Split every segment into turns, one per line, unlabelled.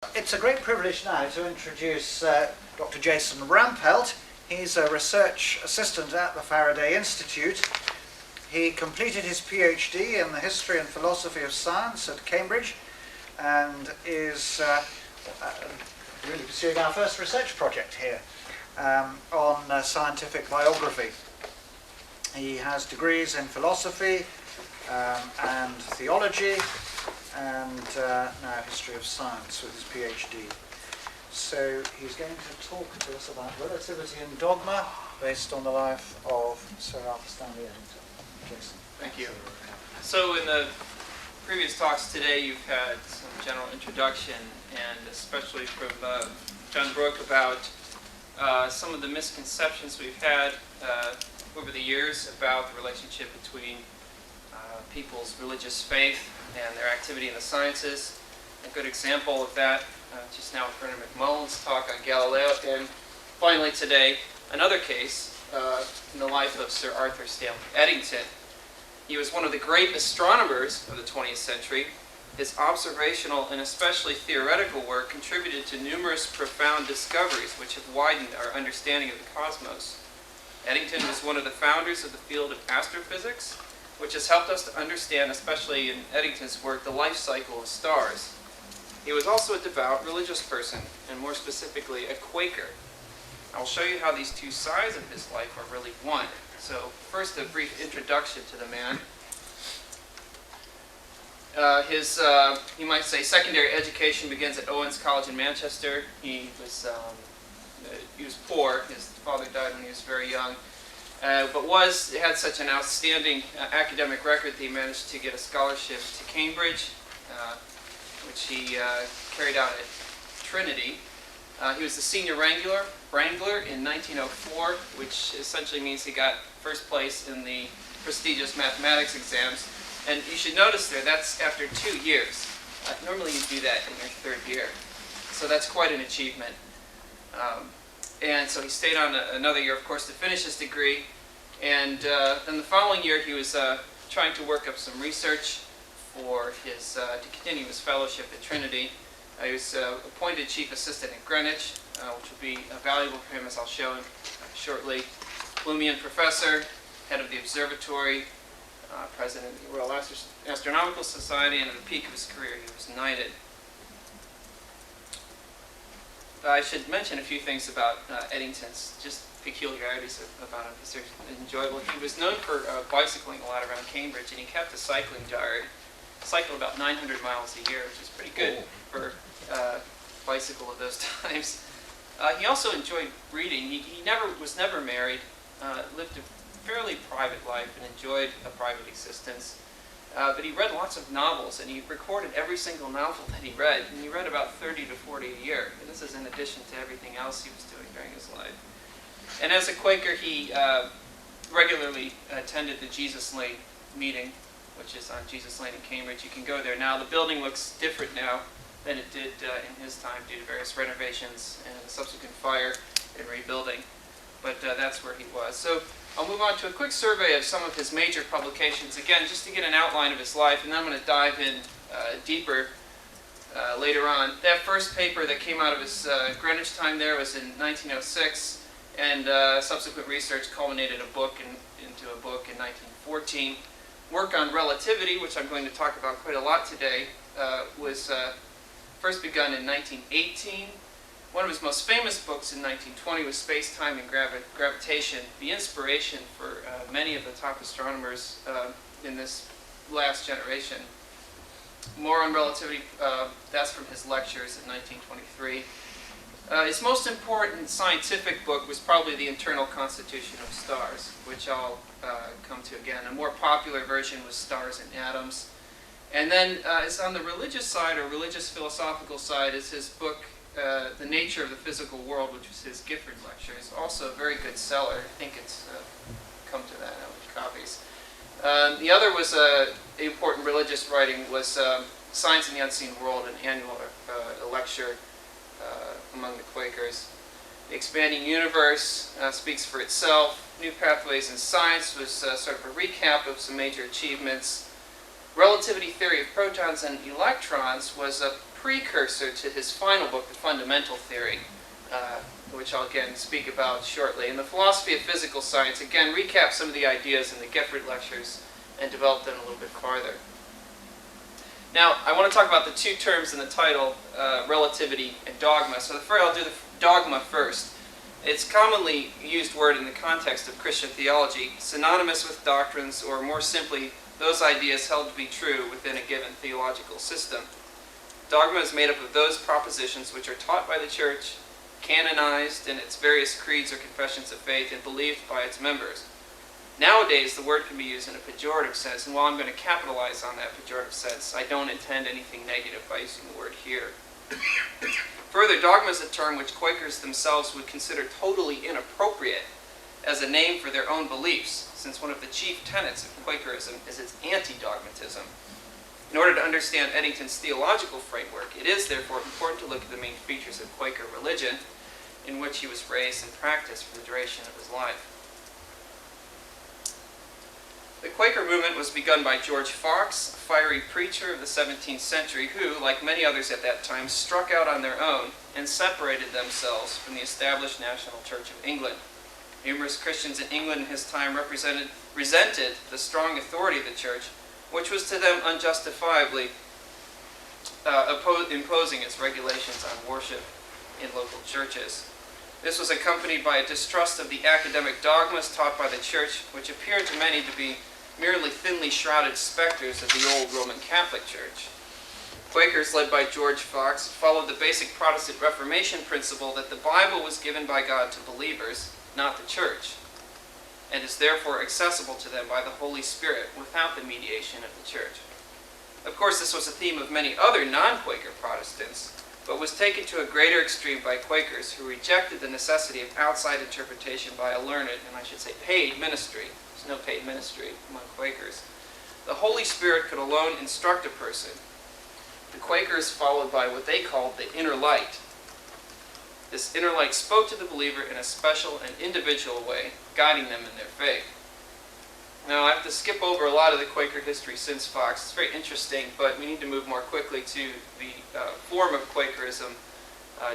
It's a great privilege now to introduce Dr. Jason Rampelt. He's a research assistant at the Faraday Institute. He completed his PhD in the history and philosophy of science at Cambridge and is really pursuing our first research project here on scientific biography. He has degrees in philosophy and theology and now history of science with his PhD. So he's going to talk to us about Relativity and Dogma based on the life of Sir Arthur Stanley Eddington. Jason.
Thank you. So in the previous talks today you've had some general introduction and especially from John Brooke about some of the misconceptions we've had over the years about the relationship between people's religious faith and their activity in the sciences. A good example of that just now in McMullen's talk on Galileo, and finally today another case in the life of Sir Arthur Stanley Eddington. He was one of the great astronomers of the 20th century. His observational and especially theoretical work contributed to numerous profound discoveries which have widened our understanding of the cosmos. Eddington was one of the founders of the field of astrophysics, which has helped us to understand, especially in Eddington's work, the life cycle of stars. He was also a devout religious person, and more specifically, a Quaker. I'll show you how these two sides of his life are really one. So first, a brief introduction to the man. His, you might say, secondary education begins at Owens College in Manchester. He was poor. His father died when he was very young. But had such an outstanding academic record that he managed to get a scholarship to Cambridge, which he carried out at Trinity. He was the senior wrangler in 1904, which essentially means he got first place in the prestigious mathematics exams. And you should notice there, that's after 2 years. Normally you do that in your third year. So that's quite an achievement. And so he stayed on another year, of course, to finish his degree. And then the following year, he was trying to work up some research for his to continue his fellowship at Trinity. He was appointed chief assistant at Greenwich, which will be valuable for him, as I'll show him shortly. Plumian professor, head of the observatory, president of the Royal Astronomical Society, and at the peak of his career, he was knighted. I should mention a few things about Eddington's just peculiarities about him. These are enjoyable. He was known for bicycling a lot around Cambridge, and he kept a cycling diary. Cycled about 900 miles a year, which is pretty good for bicycle of those times. He also enjoyed reading. He was never married, lived a fairly private life, and enjoyed a private existence. But he read lots of novels, and he recorded every single novel that he read, and he read about 30 to 40 a year. And this is in addition to everything else he was doing during his life. And as a Quaker, he regularly attended the Jesus Lane meeting, which is on Jesus Lane in Cambridge. You can go there now. The building looks different now than it did in his time due to various renovations and a subsequent fire and rebuilding. But that's where he was. So I'll move on to a quick survey of some of his major publications, again, just to get an outline of his life, and then I'm going to dive in deeper later on. That first paper that came out of his Greenwich time there was in 1906, and subsequent research culminated into a book in 1914. Work on relativity, which I'm going to talk about quite a lot today, was first begun in 1918. One of his most famous books in 1920 was Space, Time, and Gravitation, the inspiration for many of the top astronomers in this last generation. More on relativity, that's from his lectures in 1923. His most important scientific book was probably The Internal Constitution of Stars, which I'll come to again. A more popular version was Stars and Atoms. And then it's on the religious side, or religious philosophical side, is his book, The Nature of the Physical World, which was his Gifford lectures. Also a very good seller. I think it's come to that now with copies. The other was important religious writing was Science in the Unseen World, an annual lecture among the Quakers. The Expanding Universe speaks for itself. New Pathways in Science was sort of a recap of some major achievements. Relativity Theory of Protons and Electrons was a precursor to his final book, The Fundamental Theory, which I'll again speak about shortly. And the Philosophy of Physical Science, again, recaps some of the ideas in the Gifford lectures and developed them a little bit farther. Now, I want to talk about the two terms in the title, relativity and dogma. So I'll do the dogma first. It's a commonly used word in the context of Christian theology, synonymous with doctrines, or more simply, those ideas held to be true within a given theological system. Dogma is made up of those propositions which are taught by the Church, canonized in its various creeds or confessions of faith, and believed by its members. Nowadays, the word can be used in a pejorative sense, and while I'm going to capitalize on that pejorative sense, I don't intend anything negative by using the word here. Further, dogma is a term which Quakers themselves would consider totally inappropriate as a name for their own beliefs, since one of the chief tenets of Quakerism is its anti-dogmatism. In order to understand Eddington's theological framework, it is therefore important to look at the main features of Quaker religion, in which he was raised and practiced for the duration of his life. The Quaker movement was begun by George Fox, a fiery preacher of the 17th century who, like many others at that time, struck out on their own and separated themselves from the established National Church of England. Numerous Christians in England in his time resented the strong authority of the Church, which was to them unjustifiably imposing its regulations on worship in local churches. This was accompanied by a distrust of the academic dogmas taught by the Church, which appeared to many to be merely thinly shrouded specters of the old Roman Catholic Church. Quakers, led by George Fox, followed the basic Protestant Reformation principle that the Bible was given by God to believers, not the Church, and is therefore accessible to them by the Holy Spirit without the mediation of the Church. Of course, this was a theme of many other non-Quaker Protestants, but was taken to a greater extreme by Quakers who rejected the necessity of outside interpretation by a learned, and I should say paid ministry. There's no paid ministry among Quakers. The Holy Spirit could alone instruct a person. The Quakers followed by what they called the inner light. This inner light spoke to the believer in a special and individual way, guiding them in their faith. Now, I have to skip over a lot of the Quaker history since Fox. It's very interesting, but we need to move more quickly to the form of Quakerism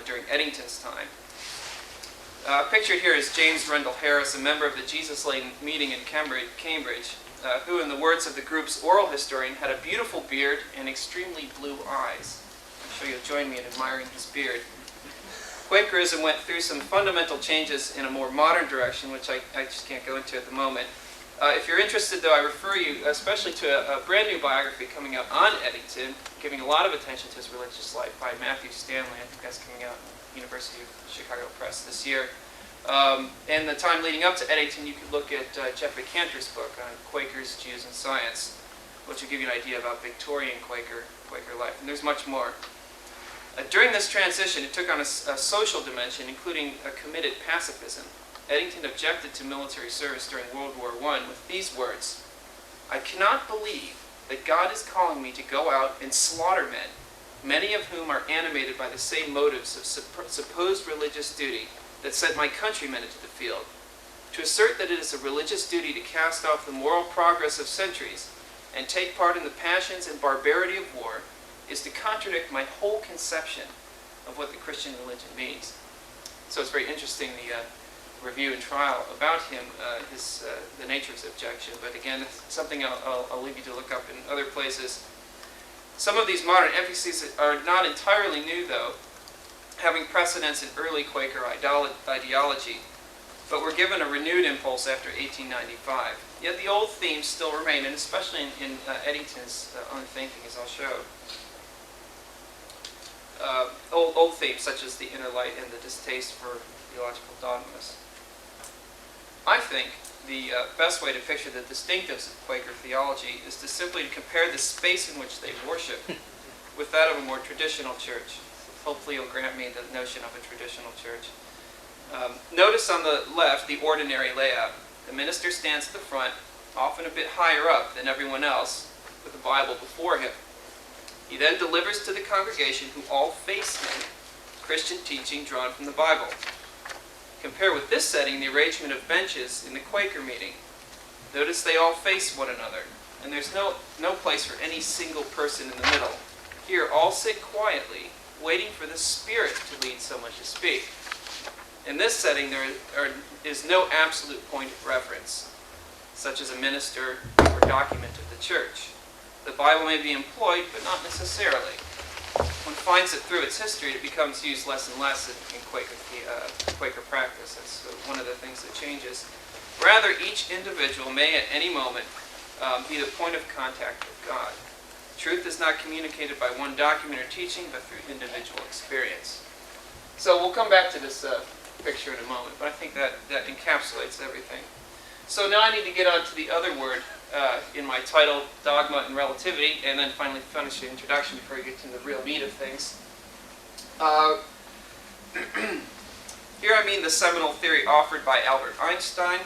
during Eddington's time. Pictured here is James Rendell Harris, a member of the Jesus Lane meeting in Cambridge, who, in the words of the group's oral historian, had a beautiful beard and extremely blue eyes. I'm sure you'll join me in admiring his beard. Quakerism went through some fundamental changes in a more modern direction, which I just can't go into at the moment. If you're interested, though, I refer you especially to a brand new biography coming out on Eddington, giving a lot of attention to his religious life by Matthew Stanley. I think that's coming out in the University of Chicago Press this year. In the time leading up to Eddington, you could look at Jeffrey Cantor's book on Quakers, Jews, and Science, which will give you an idea about Victorian Quaker life. And there's much more. During this transition, it took on a social dimension, including a committed pacifism. Eddington objected to military service during World War I with these words: "I cannot believe that God is calling me to go out and slaughter men, many of whom are animated by the same motives of supposed religious duty that sent my countrymen into the field. To assert that it is a religious duty to cast off the moral progress of centuries and take part in the passions and barbarity of war is to contradict my whole conception of what the Christian religion means." So it's very interesting, the review and trial about him, the nature of his objection. But again, it's something I'll leave you to look up in other places. Some of these modern emphases are not entirely new, though, having precedence in early Quaker ideology, but were given a renewed impulse after 1895. Yet the old themes still remain, and especially in Eddington's own thinking, as I'll show. Old themes such as the inner light and the distaste for theological dogmas. I think the best way to picture the distinctives of Quaker theology is to simply compare the space in which they worship with that of a more traditional church. Hopefully you'll grant me the notion of a traditional church. Notice on the left the ordinary layout. The minister stands at the front, often a bit higher up than everyone else, with the Bible before him. He then delivers to the congregation, who all face him, Christian teaching drawn from the Bible. Compare with this setting the arrangement of benches in the Quaker meeting. Notice they all face one another. and there's no place for any single person in the middle. Here, all sit quietly, waiting for the Spirit to lead someone to speak. In this setting, there is no absolute point of reference, such as a minister or document of the church. The Bible may be employed, but not necessarily. One finds that through its history, it becomes used less and less in Quaker practice. That's one of the things that changes. Rather, each individual may at any moment be the point of contact with God. Truth is not communicated by one document or teaching, but through individual experience. So we'll come back to this picture in a moment, but I think that encapsulates everything. So now I need to get on to the other word in my title, Dogma and Relativity, and then finally finish the introduction before we get to the real meat of things. Here I mean the seminal theory offered by Albert Einstein,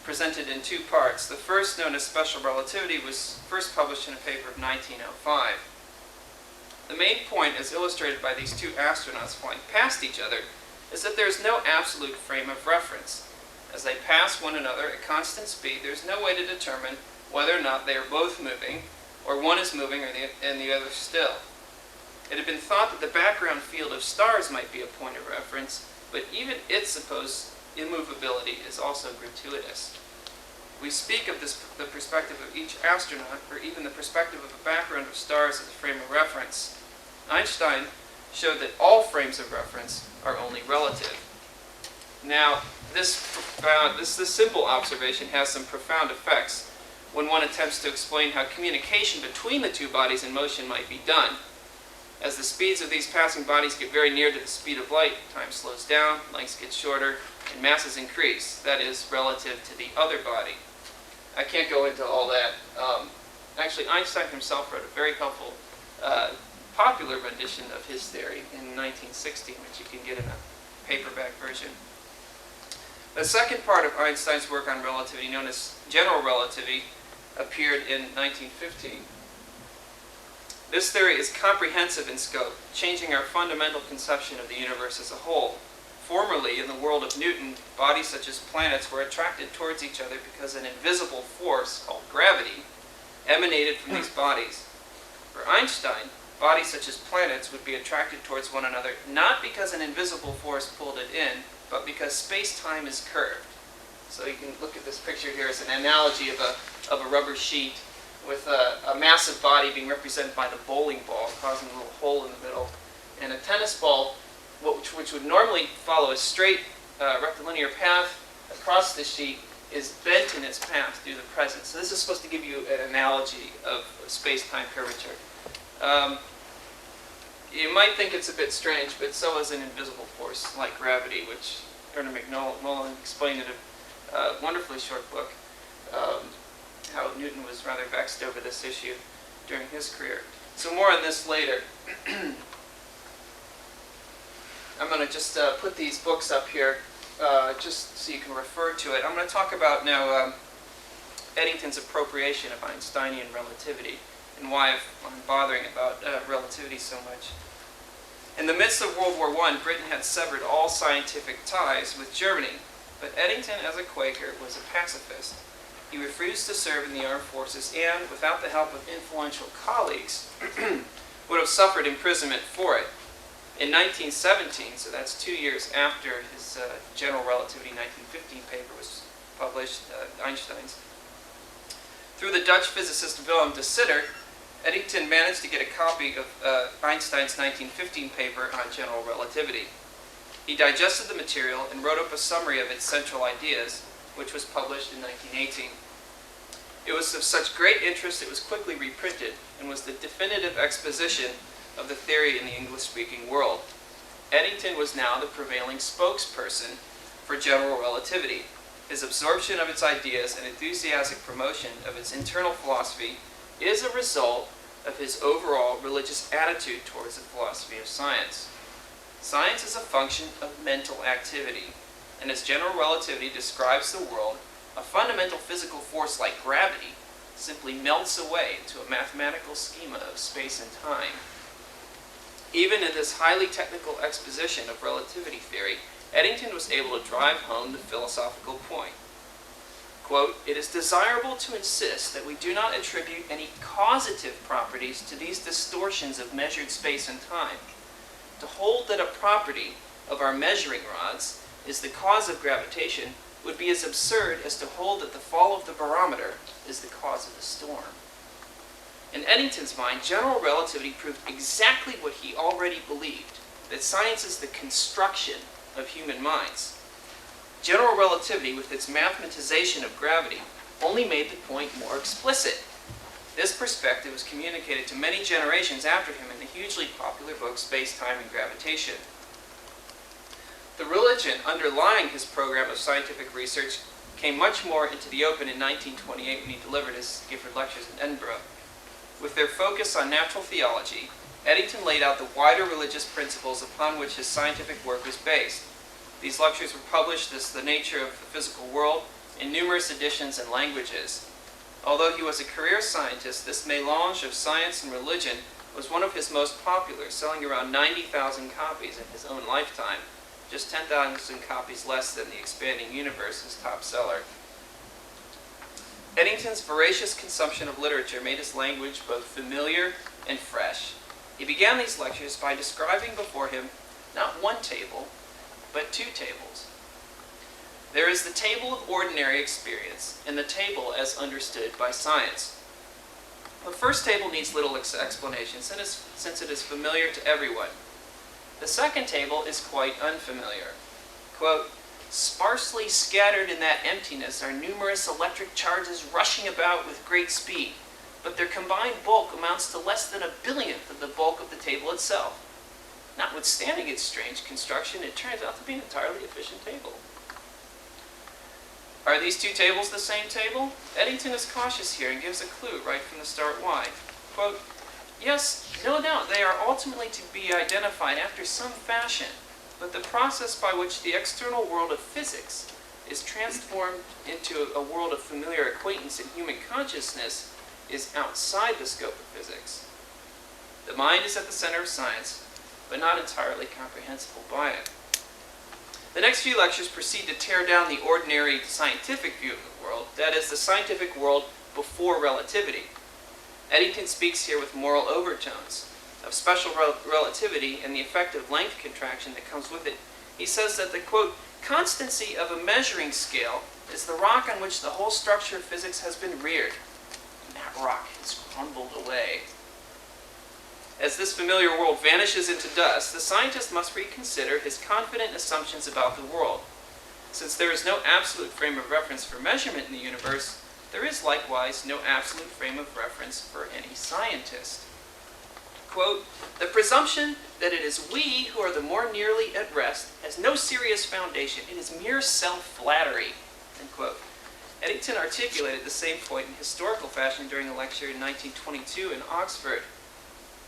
presented in two parts. The first, known as special relativity, was first published in a paper of 1905. The main point, as illustrated by these two astronauts flying past each other, is that there is no absolute frame of reference. As they pass one another at constant speed, there is no way to determine whether or not they are both moving, or one is moving and the other still. It had been thought that the background field of stars might be a point of reference, but even its supposed immovability is also gratuitous. We speak of the perspective of each astronaut, or even the perspective of a background of stars as a frame of reference. Einstein showed that all frames of reference are only relative. Now, this simple observation has some profound effects when one attempts to explain how communication between the two bodies in motion might be done. As the speeds of these passing bodies get very near to the speed of light, time slows down, lengths get shorter, and masses increase, that is, relative to the other body. I can't go into all that. Actually, Einstein himself wrote a very helpful, popular rendition of his theory in 1916, which you can get in a paperback version. The second part of Einstein's work on relativity, known as general relativity, appeared in 1915. This theory is comprehensive in scope, changing our fundamental conception of the universe as a whole. Formerly, in the world of Newton, bodies such as planets were attracted towards each other because an invisible force, called gravity, emanated from these bodies. For Einstein, bodies such as planets would be attracted towards one another not because an invisible force pulled it in, but because space-time is curved. So you can look at this picture here as an analogy of a rubber sheet with a massive body being represented by the bowling ball, causing a little hole in the middle, and a tennis ball, which would normally follow a straight rectilinear path across the sheet, is bent in its path due to the presence. So this is supposed to give you an analogy of space-time curvature. You might think it's a bit strange, but so is an invisible force like gravity, which Ernest McMullen explained in a wonderfully short book, how Newton was rather vexed over this issue during his career. So more on this later. I'm going to just put these books up here just so you can refer to it. I'm going to talk about now Eddington's appropriation of Einsteinian relativity and why I'm bothering about relativity so much. In the midst of World War I, Britain had severed all scientific ties with Germany, but Eddington, as a Quaker, was a pacifist. He refused to serve in the armed forces and, without the help of influential colleagues, would have suffered imprisonment for it. In 1917, so that's 2 years after his General Relativity 1915 paper was published, Einstein's, through the Dutch physicist Willem de Sitter, Eddington managed to get a copy of Einstein's 1915 paper on general relativity. He digested the material and wrote up a summary of its central ideas, which was published in 1918. It was of such great interest it was quickly reprinted and was the definitive exposition of the theory in the English-speaking world. Eddington was now the prevailing spokesperson for general relativity. His absorption of its ideas and enthusiastic promotion of its internal philosophy is a result of his overall religious attitude towards the philosophy of science. Science is a function of mental activity, and as general relativity describes the world, a fundamental physical force like gravity simply melts away into a mathematical schema of space and time. Even in this highly technical exposition of relativity theory, Eddington was able to drive home the philosophical point. Quote, "It is desirable to insist that we do not attribute any causative properties to these distortions of measured space and time. To hold that a property of our measuring rods is the cause of gravitation would be as absurd as to hold that the fall of the barometer is the cause of the storm." In Eddington's mind, general relativity proved exactly what he already believed, that science is the construction of human minds. General relativity, with its mathematization of gravity, only made the point more explicit. This perspective was communicated to many generations after him in the hugely popular book Space, Time, and Gravitation. The religion underlying his program of scientific research came much more into the open in 1928 when he delivered his Gifford Lectures in Edinburgh. With their focus on natural theology, Eddington laid out the wider religious principles upon which his scientific work was based. These lectures were published as The Nature of the Physical World in numerous editions and languages. Although he was a career scientist, this mélange of science and religion was one of his most popular, selling around 90,000 copies in his own lifetime, just 10,000 copies less than The Expanding Universe, his top seller. Eddington's voracious consumption of literature made his language both familiar and fresh. He began these lectures by describing before him not one table, but two tables. There is the table of ordinary experience and the table as understood by science. The first table needs little explanation since it is familiar to everyone. The second table is quite unfamiliar. Quote, "Sparsely scattered in that emptiness are numerous electric charges rushing about with great speed, but their combined bulk amounts to less than 1/billionth of the bulk of the table itself. Notwithstanding its strange construction, it turns out to be an entirely efficient table." Are these two tables the same table? Eddington is cautious here and gives a clue right from the start why. Quote, "Yes, no doubt they are ultimately to be identified after some fashion, but the process by which the external world of physics is transformed into a world of familiar acquaintance in human consciousness is outside the scope of physics. The mind is at the center of science, but not entirely comprehensible by it." The next few lectures proceed to tear down the ordinary scientific view of the world, that is, the scientific world before relativity. Eddington speaks here with moral overtones of special relativity and the effect of length contraction that comes with it. He says that the, quote, "constancy of a measuring scale is the rock on which the whole structure of physics has been reared, and that rock has crumbled away. As this familiar world vanishes into dust, the scientist must reconsider his confident assumptions about the world. Since there is no absolute frame of reference for measurement in the universe, there is likewise no absolute frame of reference for any scientist." Quote, "The presumption that it is we who are the more nearly at rest has no serious foundation. It is mere self-flattery." End quote. Eddington articulated the same point in historical fashion during a lecture in 1922 in Oxford.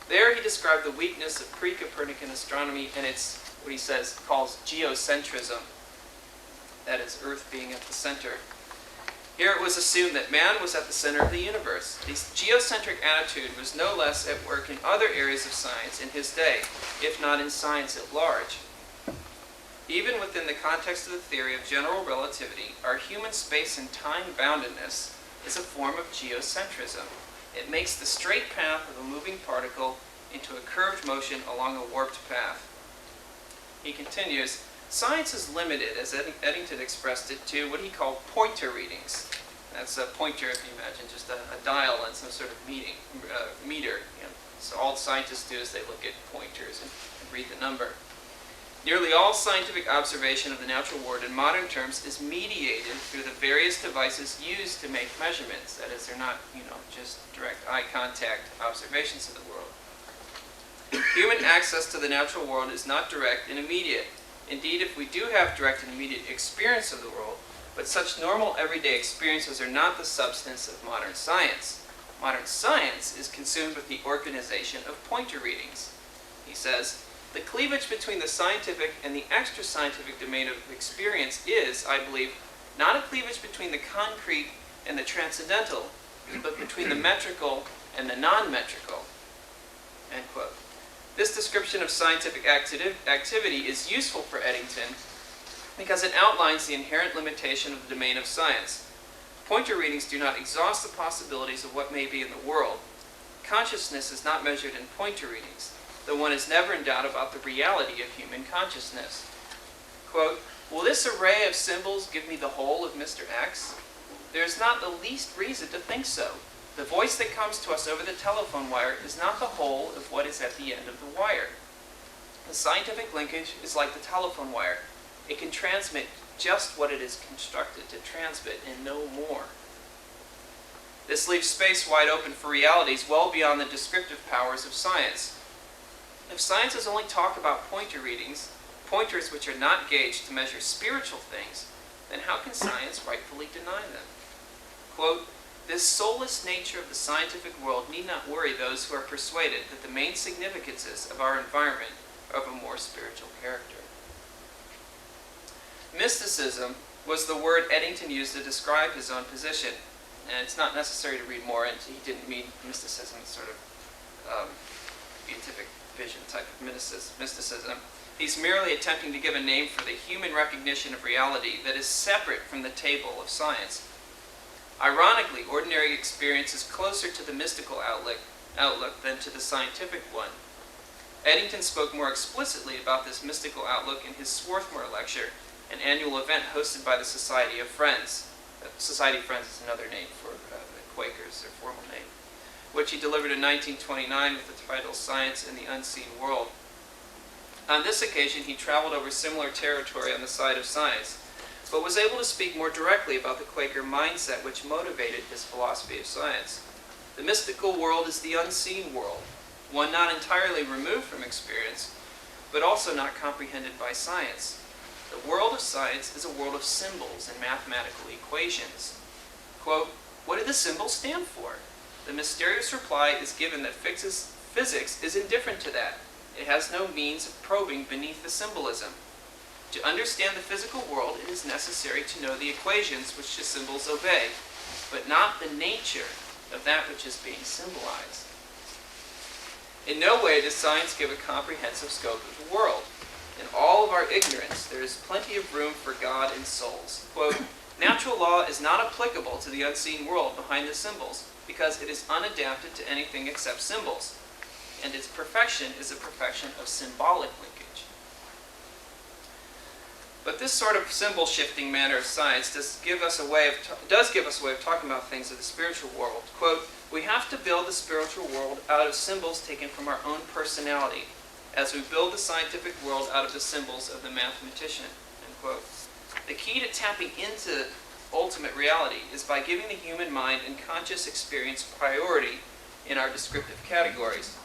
There he described the weakness of pre-Copernican astronomy and its, what he says, calls geocentrism. That is, Earth being at the center. Here it was assumed that man was at the center of the universe. This geocentric attitude was no less at work in other areas of science in his day, if not in science at large. Even within the context of the theory of general relativity, our human space and time boundedness is a form of geocentrism. It makes the straight path of a moving particle into a curved motion along a warped path. He continues, "Science is limited, as Eddington expressed it, to what he called pointer readings." That's a pointer, if you imagine, just a dial and some sort of meter. So all scientists do is they look at pointers and read the number. Nearly all scientific observation of the natural world in modern terms is mediated through the various devices used to make measurements. That is, they're not, just direct eye contact observations of the world. Human access to the natural world is not direct and immediate. Indeed, if we do have direct and immediate experience of the world, but such normal everyday experiences are not the substance of modern science. Modern science is consumed with the organization of pointer readings. He says, "The cleavage between the scientific and the extra-scientific domain of experience is, I believe, not a cleavage between the concrete and the transcendental, but between the metrical and the non-metrical." End quote. This description of scientific activity is useful for Eddington because it outlines the inherent limitation of the domain of science. Pointer readings do not exhaust the possibilities of what may be in the world. Consciousness is not measured in pointer readings, though one is never in doubt about the reality of human consciousness. Quote, will this array of symbols give me the whole of Mr. X? There is not the least reason to think so. The voice that comes to us over the telephone wire is not the whole of what is at the end of the wire. The scientific linkage is like the telephone wire. It can transmit just what it is constructed to transmit and no more. This leaves space wide open for realities well beyond the descriptive powers of science. If science is only talk about pointer readings, pointers which are not gauged to measure spiritual things, then how can science rightfully deny them? Quote, this soulless nature of the scientific world need not worry those who are persuaded that the main significances of our environment are of a more spiritual character. Mysticism was the word Eddington used to describe his own position. And it's not necessary to read more into. He didn't mean mysticism as sort of beatific vision type of mysticism. He's merely attempting to give a name for the human recognition of reality that is separate from the table of science. Ironically, ordinary experience is closer to the mystical outlook than to the scientific one. Eddington spoke more explicitly about this mystical outlook in his Swarthmore lecture, an annual event hosted by the Society of Friends. Society of Friends is another name for the Quakers, their formal name, which he delivered in 1929 with the title Science and the Unseen World. On this occasion, he traveled over similar territory on the side of science, but was able to speak more directly about the Quaker mindset which motivated his philosophy of science. The mystical world is the unseen world, one not entirely removed from experience, but also not comprehended by science. The world of science is a world of symbols and mathematical equations. Quote, what do the symbols stand for? The mysterious reply is given that physics is indifferent to that. It has no means of probing beneath the symbolism. To understand the physical world, it is necessary to know the equations which the symbols obey, but not the nature of that which is being symbolized. In no way does science give a comprehensive scope of the world. In all of our ignorance, there is plenty of room for God and souls. Quote, natural law is not applicable to the unseen world behind the symbols, because it is unadapted to anything except symbols, and its perfection is a perfection of symbolic linkage. But this sort of symbol-shifting manner of science does give us a way of talking about things of the spiritual world. Quote, we have to build the spiritual world out of symbols taken from our own personality, as we build the scientific world out of the symbols of the mathematician. End quote. The key to tapping into ultimate reality is by giving the human mind and conscious experience priority in our descriptive categories.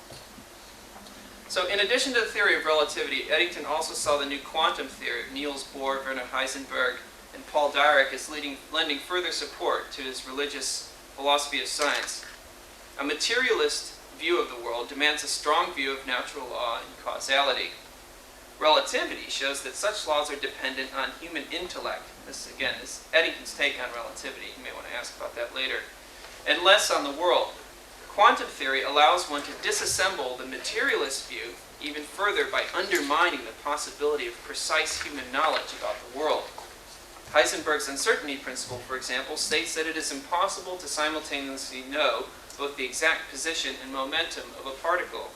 So in addition to the theory of relativity, Eddington also saw the new quantum theory of Niels Bohr, Werner Heisenberg, and Paul Dirac as lending further support to his religious philosophy of science. A materialist view of the world demands a strong view of natural law and causality. Relativity shows that such laws are dependent on human intellect. This, again, is Eddington's take on relativity. You may want to ask about that later. And less on the world. Quantum theory allows one to disassemble the materialist view even further by undermining the possibility of precise human knowledge about the world. Heisenberg's uncertainty principle, for example, states that it is impossible to simultaneously know both the exact position and momentum of a particle.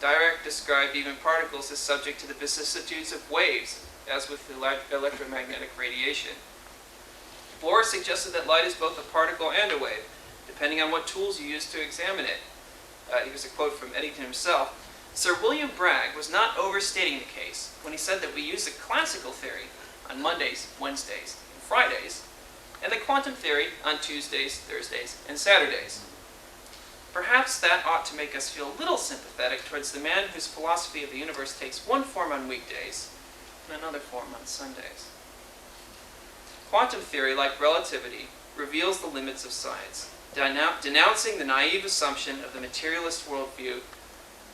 Dirac described even particles as subject to the vicissitudes of waves, as with electromagnetic radiation. Bohr suggested that light is both a particle and a wave, depending on what tools you use to examine it. Here's a quote from Eddington himself. Sir William Bragg was not overstating the case when he said that we use the classical theory on Mondays, Wednesdays, and Fridays, and the quantum theory on Tuesdays, Thursdays, and Saturdays. Perhaps that ought to make us feel a little sympathetic towards the man whose philosophy of the universe takes one form on weekdays and another form on Sundays. Quantum theory, like relativity, reveals the limits of science, denouncing the naive assumption of the materialist worldview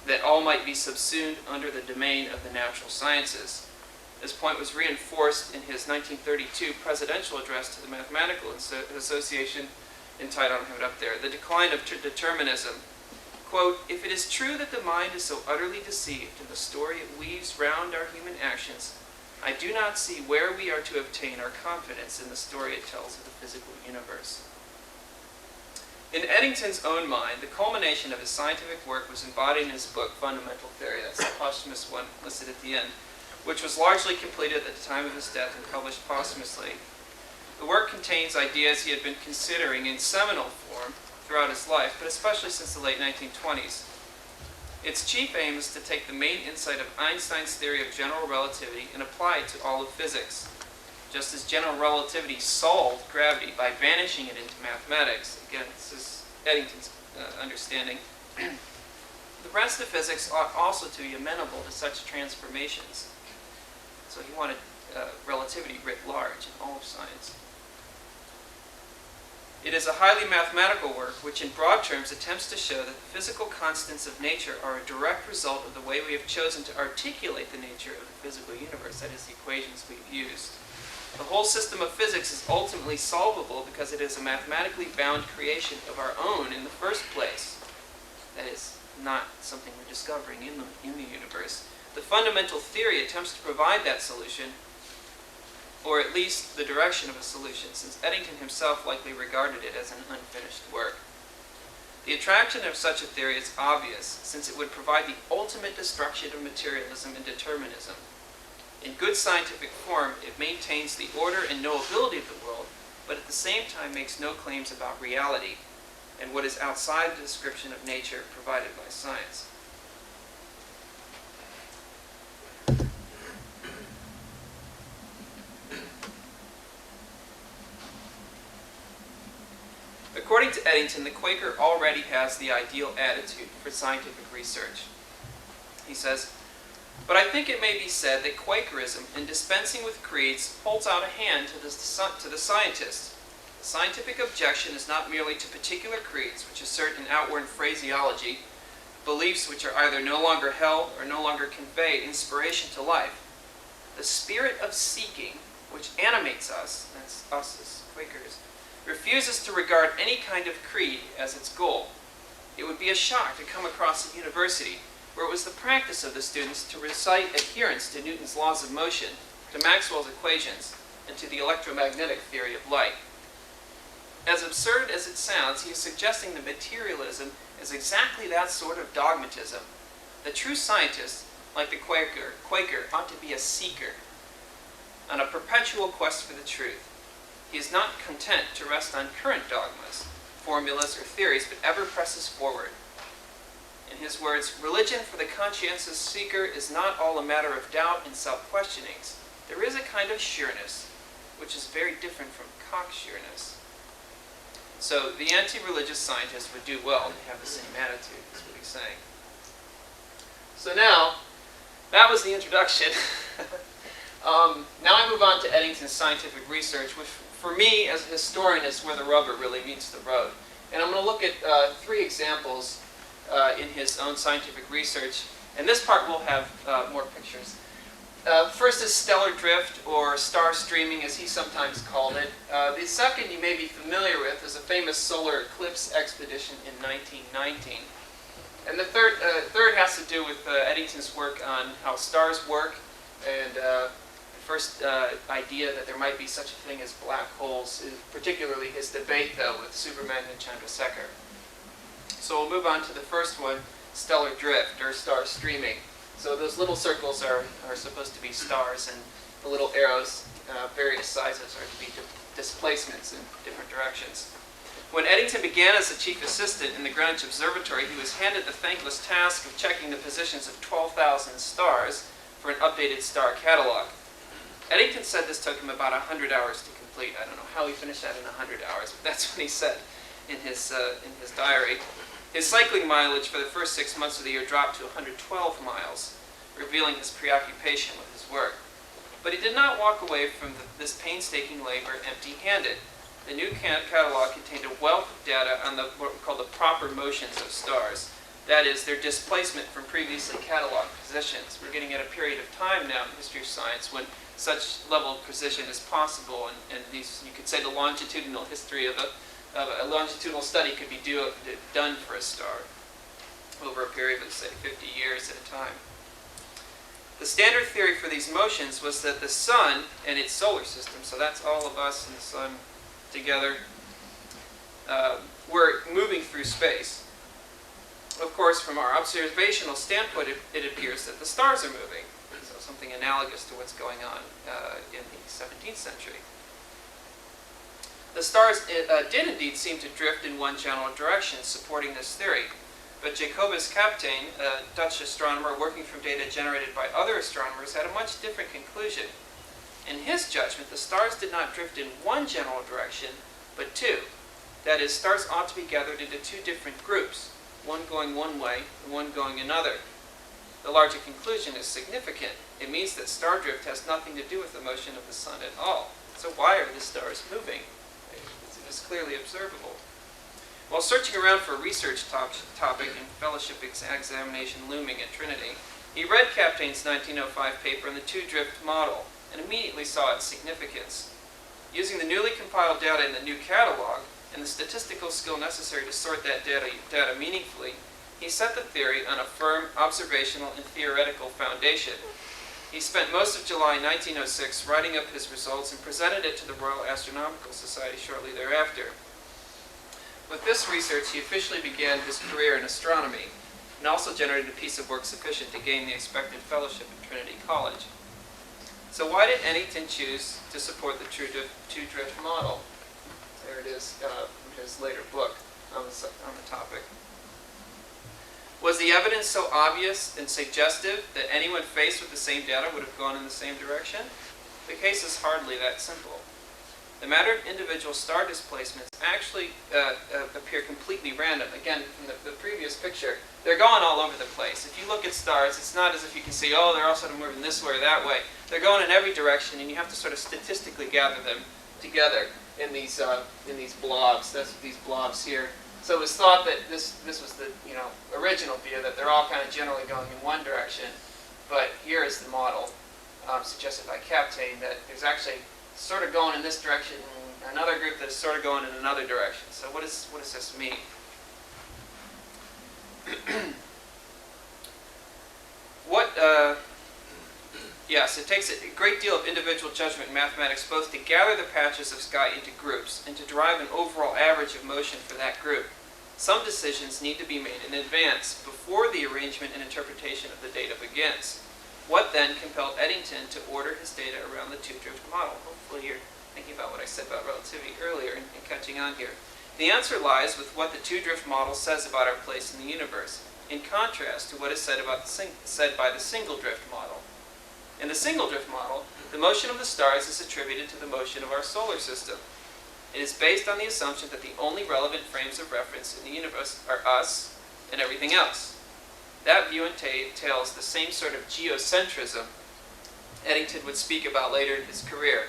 that all might be subsumed under the domain of the natural sciences. This point was reinforced in his 1932 presidential address to the Mathematical Association, entitled, I don't have it up there, The Decline of Determinism. Quote, if it is true that the mind is so utterly deceived in the story it weaves round our human actions, I do not see where we are to obtain our confidence in the story it tells of the physical universe. In Eddington's own mind, the culmination of his scientific work was embodied in his book, Fundamental Theory, that's the posthumous one listed at the end, which was largely completed at the time of his death and published posthumously. The work contains ideas he had been considering in seminal form throughout his life, but especially since the late 1920s. Its chief aim is to take the main insight of Einstein's theory of general relativity and apply it to all of physics. Just as general relativity solved gravity by banishing it into mathematics, again, this is Eddington's understanding, the rest of physics ought also to be amenable to such transformations. So he wanted relativity writ large in all of science. It is a highly mathematical work which in broad terms attempts to show that the physical constants of nature are a direct result of the way we have chosen to articulate the nature of the physical universe, that is, the equations we've used. The whole system of physics is ultimately solvable because it is a mathematically bound creation of our own in the first place. That is, not something we're discovering in the universe. The fundamental theory attempts to provide that solution, or at least the direction of a solution, since Eddington himself likely regarded it as an unfinished work. The attraction of such a theory is obvious, since it would provide the ultimate destruction of materialism and determinism. In good scientific form, it maintains the order and knowability of the world, but at the same time makes no claims about reality and what is outside the description of nature provided by science. According to Eddington, the Quaker already has the ideal attitude for scientific research. He says, "But I think it may be said that Quakerism, in dispensing with creeds, holds out a hand to the scientist. The scientific objection is not merely to particular creeds, which assert in outward phraseology beliefs which are either no longer held or no longer convey inspiration to life. The spirit of seeking, which animates us," that's us as Quakers, "refuses to regard any kind of creed as its goal. It would be a shock to come across a university where it was the practice of the students to recite adherence to Newton's laws of motion, to Maxwell's equations, and to the electromagnetic theory of light." As absurd as it sounds, he is suggesting that materialism is exactly that sort of dogmatism. The true scientist, like the Quaker ought to be a seeker, on a perpetual quest for the truth. He is not content to rest on current dogmas, formulas, or theories, but ever presses forward. In his words, "Religion for the conscientious seeker is not all a matter of doubt and self-questionings. There is a kind of sureness, which is very different from cocksureness." So the anti-religious scientist would do well to have the same attitude, is what he's saying. So now, that was the introduction. Now I move on to Eddington's scientific research, which for me as a historian is where the rubber really meets the road. And I'm going to look at 3 examples in his own scientific research. And this part will have more pictures. First is stellar drift, or star streaming as he sometimes called it. The second you may be familiar with is a famous solar eclipse expedition in 1919. And the third has to do with Eddington's work on how stars work, and the first idea that there might be such a thing as black holes, particularly his debate, though, with Superman and Chandrasekhar. So we'll move on to the first one, stellar drift, or star streaming. So those little circles are supposed to be stars, and the little arrows, various sizes, are to be displacements in different directions. When Eddington began as a chief assistant in the Greenwich Observatory, he was handed the thankless task of checking the positions of 12,000 stars for an updated star catalog. Eddington said this took him about 100 hours to complete. I don't know how he finished that in 100 hours, but that's what he said in his diary. His cycling mileage for the first 6 months of the year dropped to 112 miles, revealing his preoccupation with his work. But he did not walk away from this painstaking labor empty-handed. The new catalog contained a wealth of data on what we call the proper motions of stars. That is, their displacement from previously cataloged positions. We're getting at a period of time now in the history of science when such level of precision is possible, and these, you could say, the longitudinal history of a longitudinal study could be done for a star over a period of, say, 50 years at a time. The standard theory for these motions was that the sun and its solar system, so that's all of us and the sun together, were moving through space. Of course, from our observational standpoint, it appears that the stars are moving, so something analogous to what's going on in the 17th century. The stars did indeed seem to drift in one general direction, supporting this theory. But Jacobus Kapteyn, a Dutch astronomer working from data generated by other astronomers, had a much different conclusion. In his judgment, the stars did not drift in one general direction, but two. That is, stars ought to be gathered into two different groups, one going one way and one going another. The larger conclusion is significant. It means that star drift has nothing to do with the motion of the sun at all. So why are the stars moving? It is clearly observable. While searching around for a research topic and fellowship examination looming at Trinity, he read Kapteyn's 1905 paper on the two-drift model and immediately saw its significance. Using the newly compiled data in the new catalog and the statistical skill necessary to sort that data meaningfully, he set the theory on a firm observational and theoretical foundation. He spent most of July 1906 writing up his results and presented it to the Royal Astronomical Society shortly thereafter. With this research, he officially began his career in astronomy and also generated a piece of work sufficient to gain the expected fellowship at Trinity College. So why did Eddington choose to support the two-drift model? There it is from his later book on the topic. Was the evidence so obvious and suggestive that anyone faced with the same data would have gone in the same direction? The case is hardly that simple. The matter of individual star displacements actually appear completely random. Again, from the previous picture, they're going all over the place. If you look at stars, it's not as if you can see, oh, they're all sort of moving this way or that way. They're going in every direction, and you have to sort of statistically gather them together in these blobs. That's these blobs here. So it was thought that this was the original view, that they're all kind of generally going in one direction. But here is the model suggested by Kapteyn, that there's actually sort of going in this direction, and another group that's sort of going in another direction. So what does this mean? Yes, it takes a great deal of individual judgment in mathematics both to gather the patches of sky into groups and to derive an overall average of motion for that group. Some decisions need to be made in advance, before the arrangement and interpretation of the data begins. What then compelled Eddington to order his data around the two-drift model? Hopefully you're thinking about what I said about relativity earlier and catching on here. The answer lies with what the two-drift model says about our place in the universe, in contrast to what is said by the single-drift model. In the single-drift model, the motion of the stars is attributed to the motion of our solar system. It is based on the assumption that the only relevant frames of reference in the universe are us and everything else. That view entails the same sort of geocentrism Eddington would speak about later in his career.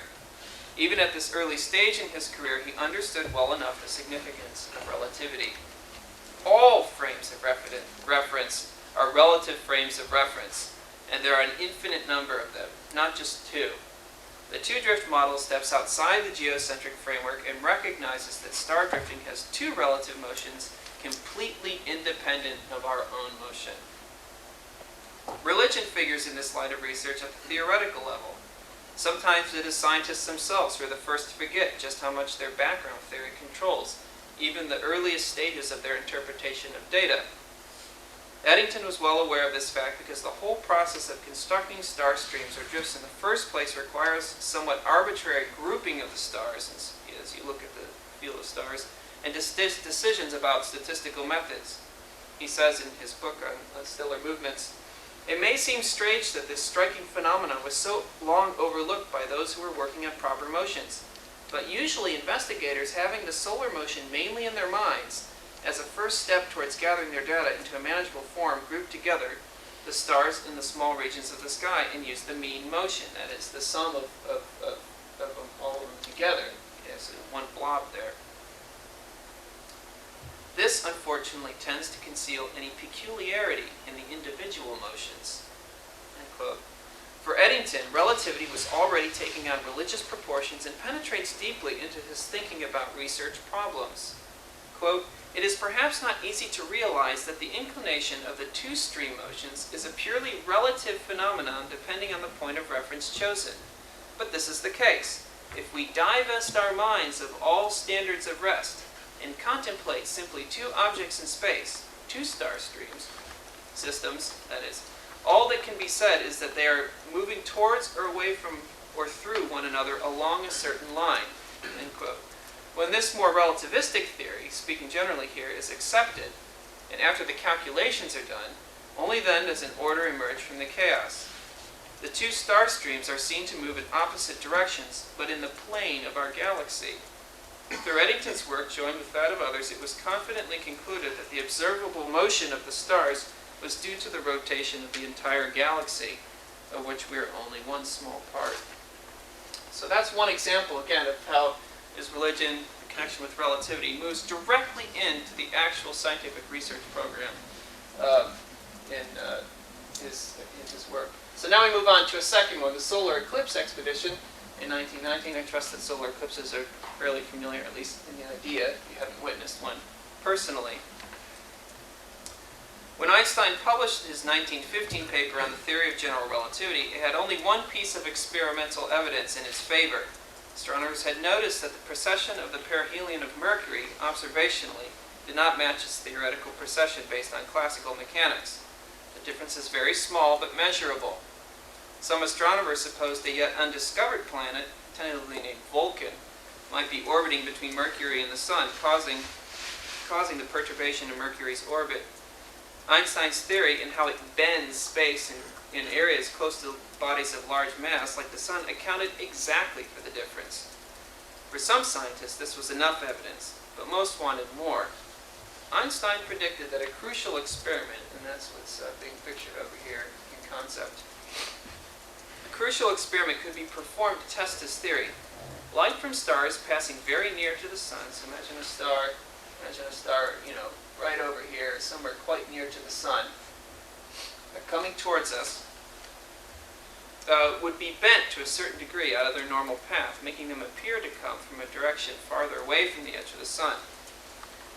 Even at this early stage in his career, he understood well enough the significance of relativity. All frames of reference are relative frames of reference, and there are an infinite number of them, not just two. The two-drift model steps outside the geocentric framework and recognizes that star drifting has two relative motions completely independent of our own motion. Religion figures in this line of research at the theoretical level. Sometimes it is scientists themselves who are the first to forget just how much their background theory controls even the earliest stages of their interpretation of data. Eddington was well aware of this fact because the whole process of constructing star streams or drifts in the first place requires somewhat arbitrary grouping of the stars, as you look at the field of stars, and decisions about statistical methods. He says in his book on stellar movements, "It may seem strange that this striking phenomenon was so long overlooked by those who were working on proper motions, but usually investigators having the solar motion mainly in their minds as a first step towards gathering their data into a manageable form group together the stars in the small regions of the sky and use the mean motion, that is, the sum of all of them together, as one blob there. This, unfortunately, tends to conceal any peculiarity in the individual motions." End quote. For Eddington, relativity was already taking on religious proportions and penetrates deeply into his thinking about research problems. Quote, it is perhaps not easy to realize that the inclination of the two stream motions is a purely relative phenomenon depending on the point of reference chosen. But this is the case. If we divest our minds of all standards of rest and contemplate simply two objects in space, two star streams, systems, that is, all that can be said is that they are moving towards or away from or through one another along a certain line, end quote. When this more relativistic theory, speaking generally here, is accepted, and after the calculations are done, only then does an order emerge from the chaos. The two star streams are seen to move in opposite directions, but in the plane of our galaxy. Through Eddington's work, joined with that of others, it was confidently concluded that the observable motion of the stars was due to the rotation of the entire galaxy, of which we are only one small part. So that's one example, again, of how his religion, in connection with relativity, moves directly into the actual scientific research program in his work. So now we move on to a second one, the solar eclipse expedition in 1919. I trust that solar eclipses are fairly familiar, at least in the idea, if you haven't witnessed one personally. When Einstein published his 1915 paper on the theory of general relativity, it had only one piece of experimental evidence in its favor. Astronomers had noticed that the precession of the perihelion of Mercury, observationally, did not match its theoretical precession based on classical mechanics. The difference is very small but measurable. Some astronomers supposed a yet undiscovered planet, tentatively named Vulcan, might be orbiting between Mercury and the Sun, causing the perturbation of Mercury's orbit. Einstein's theory in how it bends space in areas close to bodies of large mass, like the Sun, accounted exactly for the difference. For some scientists, this was enough evidence, but most wanted more. Einstein predicted that a crucial experiment, and that's what's being pictured over here in concept, a crucial experiment could be performed to test his theory. Light from stars passing very near to the Sun, so imagine a star, right over here, somewhere quite near to the Sun, coming towards us, would be bent to a certain degree out of their normal path, making them appear to come from a direction farther away from the edge of the Sun.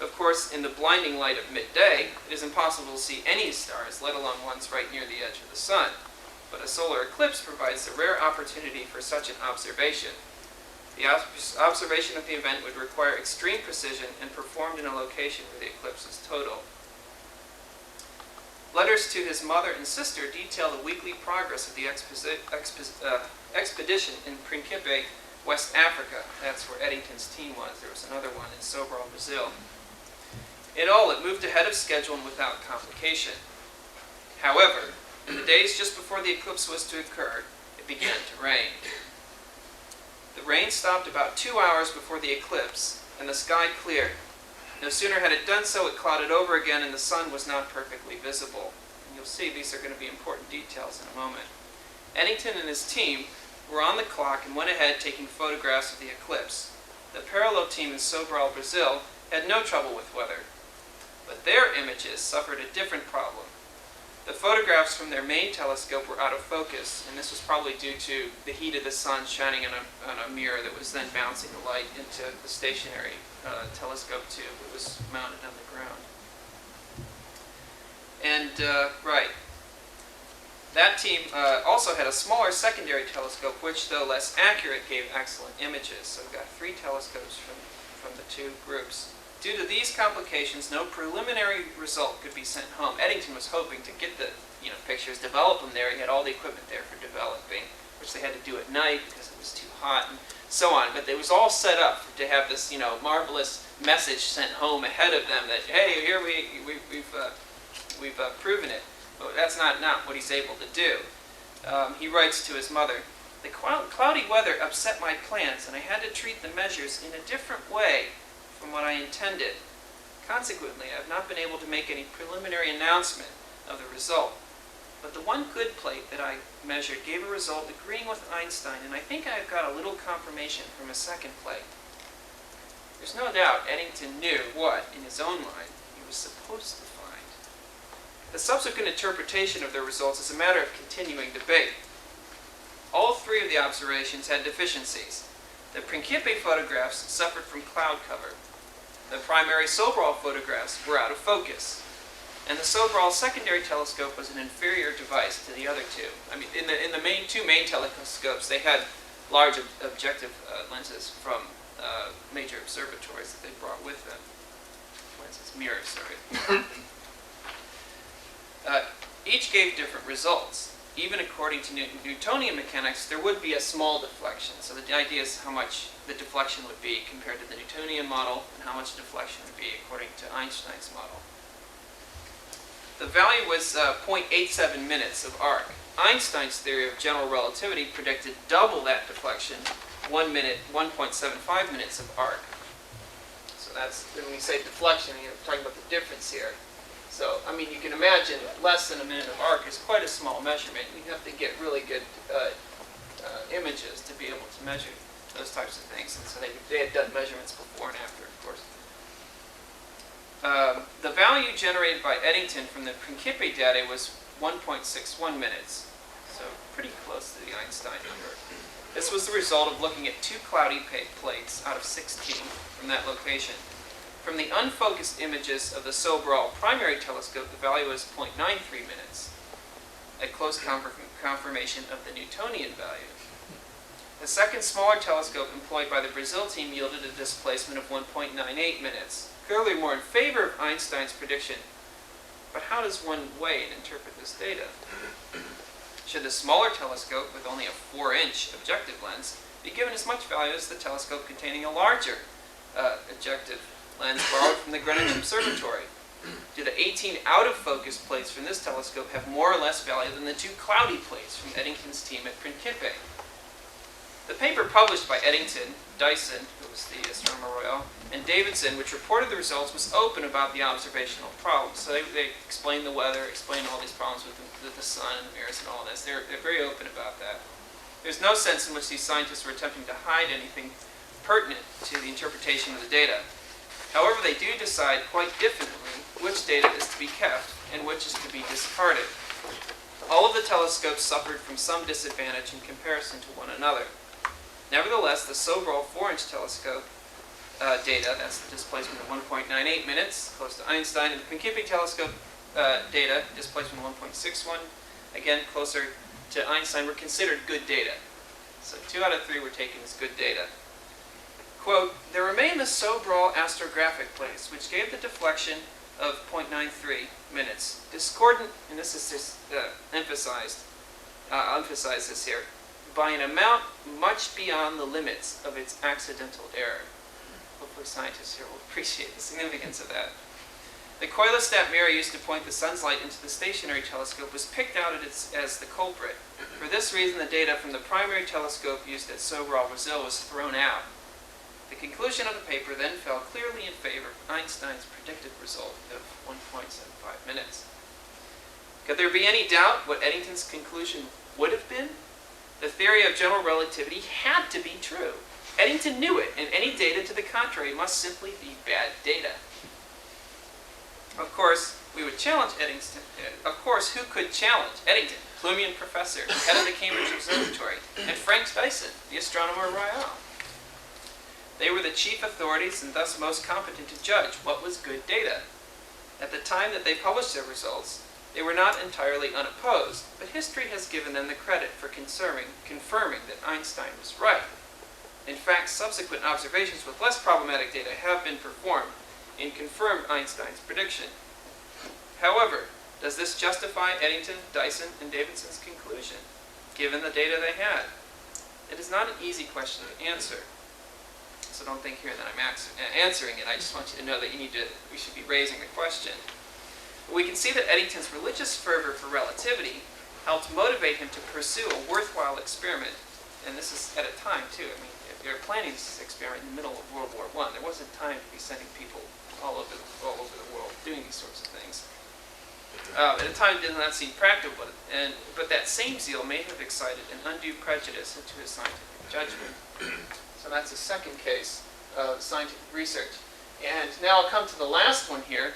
Of course, in the blinding light of midday, it is impossible to see any stars, let alone ones right near the edge of the Sun. But a solar eclipse provides a rare opportunity for such an observation. The observation of the event would require extreme precision and performed in a location where the eclipse is total. Letters to his mother and sister detail the weekly progress of the expedition in Principe, West Africa. That's where Eddington's team was. There was another one in Sobral, Brazil. In all, it moved ahead of schedule and without complication. However, in the days just before the eclipse was to occur, it began to rain. The rain stopped about 2 hours before the eclipse, and the sky cleared. No sooner had it done so, it clouded over again, and the Sun was not perfectly visible. And you'll see these are going to be important details in a moment. Eddington and his team were on the clock and went ahead taking photographs of the eclipse. The parallel team in Sobral, Brazil, had no trouble with weather, but their images suffered a different problem. The photographs from their main telescope were out of focus, and this was probably due to the heat of the Sun shining on a mirror that was then bouncing the light into the stationary telescope tube that was mounted on the ground. And, that team also had a smaller secondary telescope, which, though less accurate, gave excellent images. So we've got 3 telescopes from the 2 groups. Due to these complications, no preliminary result could be sent home. Eddington was hoping to get the pictures, develop them there. He had all the equipment there for developing, which they had to do at night because it was too hot and so on. But it was all set up to have this marvelous message sent home ahead of them that, hey, here we've proven it. But that's not what he's able to do. He writes to his mother, "The cloudy weather upset my plans, and I had to treat the measures in a different way from what I intended. Consequently, I have not been able to make any preliminary announcement of the result. But the one good plate that I measured gave a result agreeing with Einstein, and I think I have got a little confirmation from a second plate." There's no doubt Eddington knew what, in his own mind, he was supposed to find. The subsequent interpretation of their results is a matter of continuing debate. All 3 of the observations had deficiencies. The Principe photographs suffered from cloud cover. The primary Sobral photographs were out of focus, and the Sobral secondary telescope was an inferior device to the other two. I mean, in the two main telescopes, they had large objective lenses from major observatories that they brought with them. Lenses, mirrors, sorry. Each gave different results. Even according to Newtonian mechanics, there would be a small deflection. So the idea is how much the deflection would be compared to the Newtonian model, and how much deflection would be according to Einstein's model. The value was 0.87 minutes of arc. Einstein's theory of general relativity predicted double that deflection, 1 minute, 1.75 minutes of arc. So that's, when we say deflection, you're talking about the difference here. So, I mean, you can imagine less than a minute of arc is quite a small measurement. You have to get really good images to be able to measure those types of things. And so they had done measurements before and after, of course. The value generated by Eddington from the Principe data was 1.61 minutes. So pretty close to the Einstein number. This was the result of looking at 2 cloudy plates out of 16 from that location. From the unfocused images of the Sobral primary telescope, the value was 0.93 minutes, a close confirmation of the Newtonian value. The second smaller telescope employed by the Brazil team yielded a displacement of 1.98 minutes, clearly more in favor of Einstein's prediction. But how does one weigh and interpret this data? Should the smaller telescope, with only a 4-inch objective lens, be given as much value as the telescope containing a larger objective lens borrowed from the Greenwich Observatory? Do the 18 out-of-focus plates from this telescope have more or less value than the 2 cloudy plates from Eddington's team at Principe? The paper published by Eddington, Dyson, who was the Astronomer Royal, and Davidson, which reported the results, was open about the observational problems. So they explained the weather, explained all these problems with the sun and the mirrors and all this. They're very open about that. There's no sense in which these scientists were attempting to hide anything pertinent to the interpretation of the data. However, they do decide quite differently which data is to be kept and which is to be discarded. All of the telescopes suffered from some disadvantage in comparison to one another. Nevertheless, the Sobral 4-inch telescope data, that's the displacement of 1.98 minutes, close to Einstein, and the Principe telescope data, displacement of 1.61, again closer to Einstein, were considered good data. So 2 out of 3 were taken as good data. Quote, there remain the Sobral astrographic plates, which gave the deflection of 0.93 minutes, discordant, and this is just emphasize this here, by an amount much beyond the limits of its accidental error. Hopefully scientists here will appreciate the significance of that. The coilostat mirror used to point the sun's light into the stationary telescope was picked out as the culprit. For this reason, the data from the primary telescope used at Sobral, Brazil was thrown out. The conclusion of the paper then fell clearly in favor of Einstein's predicted result of 1.75 minutes. Could there be any doubt what Eddington's conclusion would have been? The theory of general relativity had to be true. Eddington knew it, and any data to the contrary must simply be bad data. Of course, we would challenge Eddington. Of course, who could challenge Eddington, Plumian professor, head of the Cambridge Observatory, and Frank Dyson, the Astronomer Royal? They were the chief authorities and thus most competent to judge what was good data. At the time that they published their results, they were not entirely unopposed, but history has given them the credit for confirming that Einstein was right. In fact, subsequent observations with less problematic data have been performed and confirmed Einstein's prediction. However, does this justify Eddington, Dyson, and Davidson's conclusion, given the data they had? It is not an easy question to answer. So don't think here that I'm answering it. I just want you to know that we should be raising the question. But we can see that Eddington's religious fervor for relativity helped motivate him to pursue a worthwhile experiment. And this is at a time, too. I mean, if you're planning this experiment in the middle of World War I, there wasn't time to be sending people all over the world doing these sorts of things. At a time it did not seem practical, but that same zeal may have excited an undue prejudice into his scientific judgment. So that's the second case of scientific research. And now I'll come to the last one here.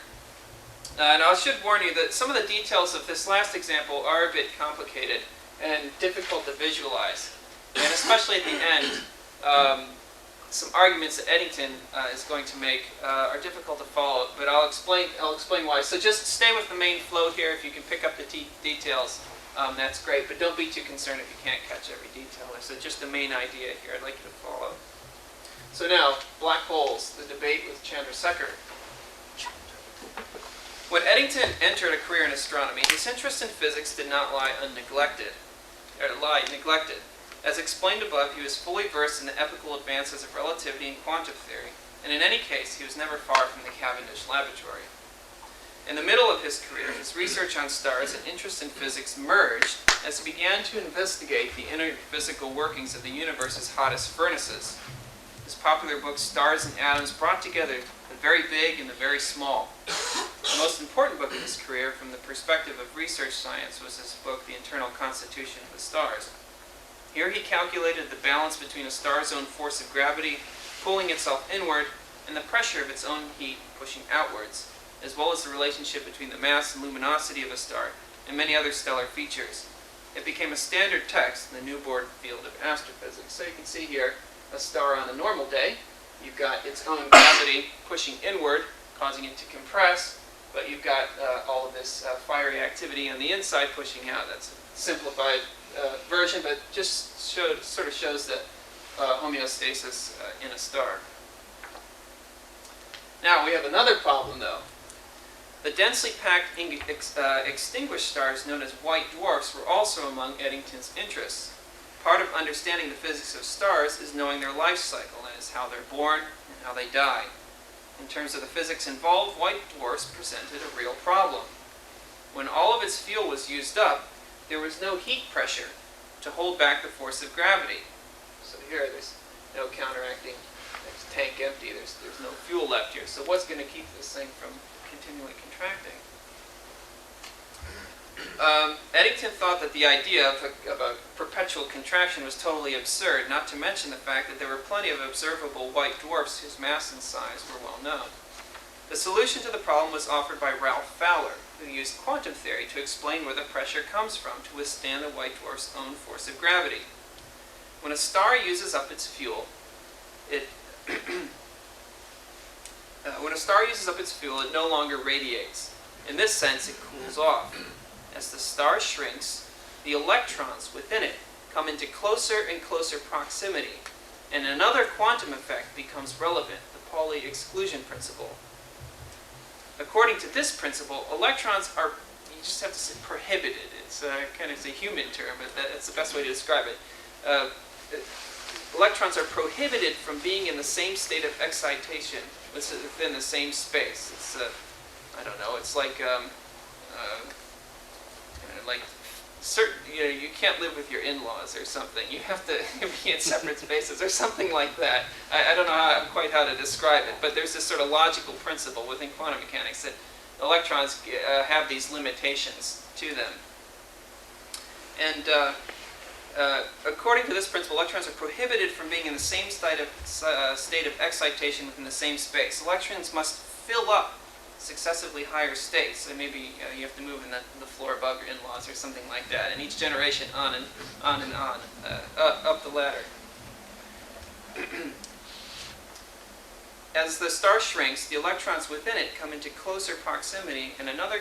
And I should warn you that some of the details of this last example are a bit complicated and difficult to visualize. And especially at the end, some arguments that Eddington is going to make are difficult to follow, but I'll explain why. So just stay with the main flow here. If you can pick up the details, that's great, but don't be too concerned if you can't catch every detail. So just the main idea here I'd like you to follow. So now, black holes, the debate with Chandrasekhar. When Eddington entered a career in astronomy, his interest in physics did not lie neglected. As explained above, he was fully versed in the epochal advances of relativity and quantum theory, and in any case, he was never far from the Cavendish laboratory. In the middle of his career, his research on stars and interest in physics merged as he began to investigate the inner physical workings of the universe's hottest furnaces. His popular book, Stars and Atoms, brought together the very big and the very small. The most important book of his career, from the perspective of research science, was his book, The Internal Constitution of the Stars. Here he calculated the balance between a star's own force of gravity pulling itself inward and the pressure of its own heat pushing outwards, as well as the relationship between the mass and luminosity of a star and many other stellar features. It became a standard text in the newborn field of astrophysics. So you can see here a star on a normal day. You've got its own gravity pushing inward, causing it to compress, but you've got all of this fiery activity on the inside pushing out. That's a simplified version, but just sort of shows the homeostasis in a star. Now we have another problem, though. The densely packed extinguished stars known as white dwarfs were also among Eddington's interests. Part of understanding the physics of stars is knowing their life cycle, that is, how they're born and how they die. In terms of the physics involved, white dwarfs presented a real problem. When all of its fuel was used up, there was no heat pressure to hold back the force of gravity. So here, there's no counteracting. There's tank empty. There's no fuel left here. So what's going to keep this thing from continually contracting? Eddington thought that the idea of a perpetual contraction was totally absurd, not to mention the fact that there were plenty of observable white dwarfs whose mass and size were well known. The solution to the problem was offered by Ralph Fowler, who used quantum theory to explain where the pressure comes from to withstand the white dwarf's own force of gravity. When a star uses up its fuel, it no longer radiates. In this sense, it cools off. As the star shrinks, the electrons within it come into closer and closer proximity, and another quantum effect becomes relevant, the Pauli exclusion principle. According to this principle, electrons are, you just have to say, prohibited. It's kind of a human term, but that's the best way to describe it. Electrons are prohibited from being in the same state of excitation within the same space. It's, I don't know, it's like certain, you can't live with your in-laws or something. You have to be in separate spaces or something like that. I don't know quite how to describe it, but there's this sort of logical principle within quantum mechanics that electrons have these limitations to them. And according to this principle, electrons are prohibited from being in the same state of excitation within the same space. Electrons must fill up successively higher states. So maybe you have to move in the floor above your in-laws or something like that. And each generation on and on and on, up the ladder. As the star shrinks, the electrons within it come into closer proximity, and another,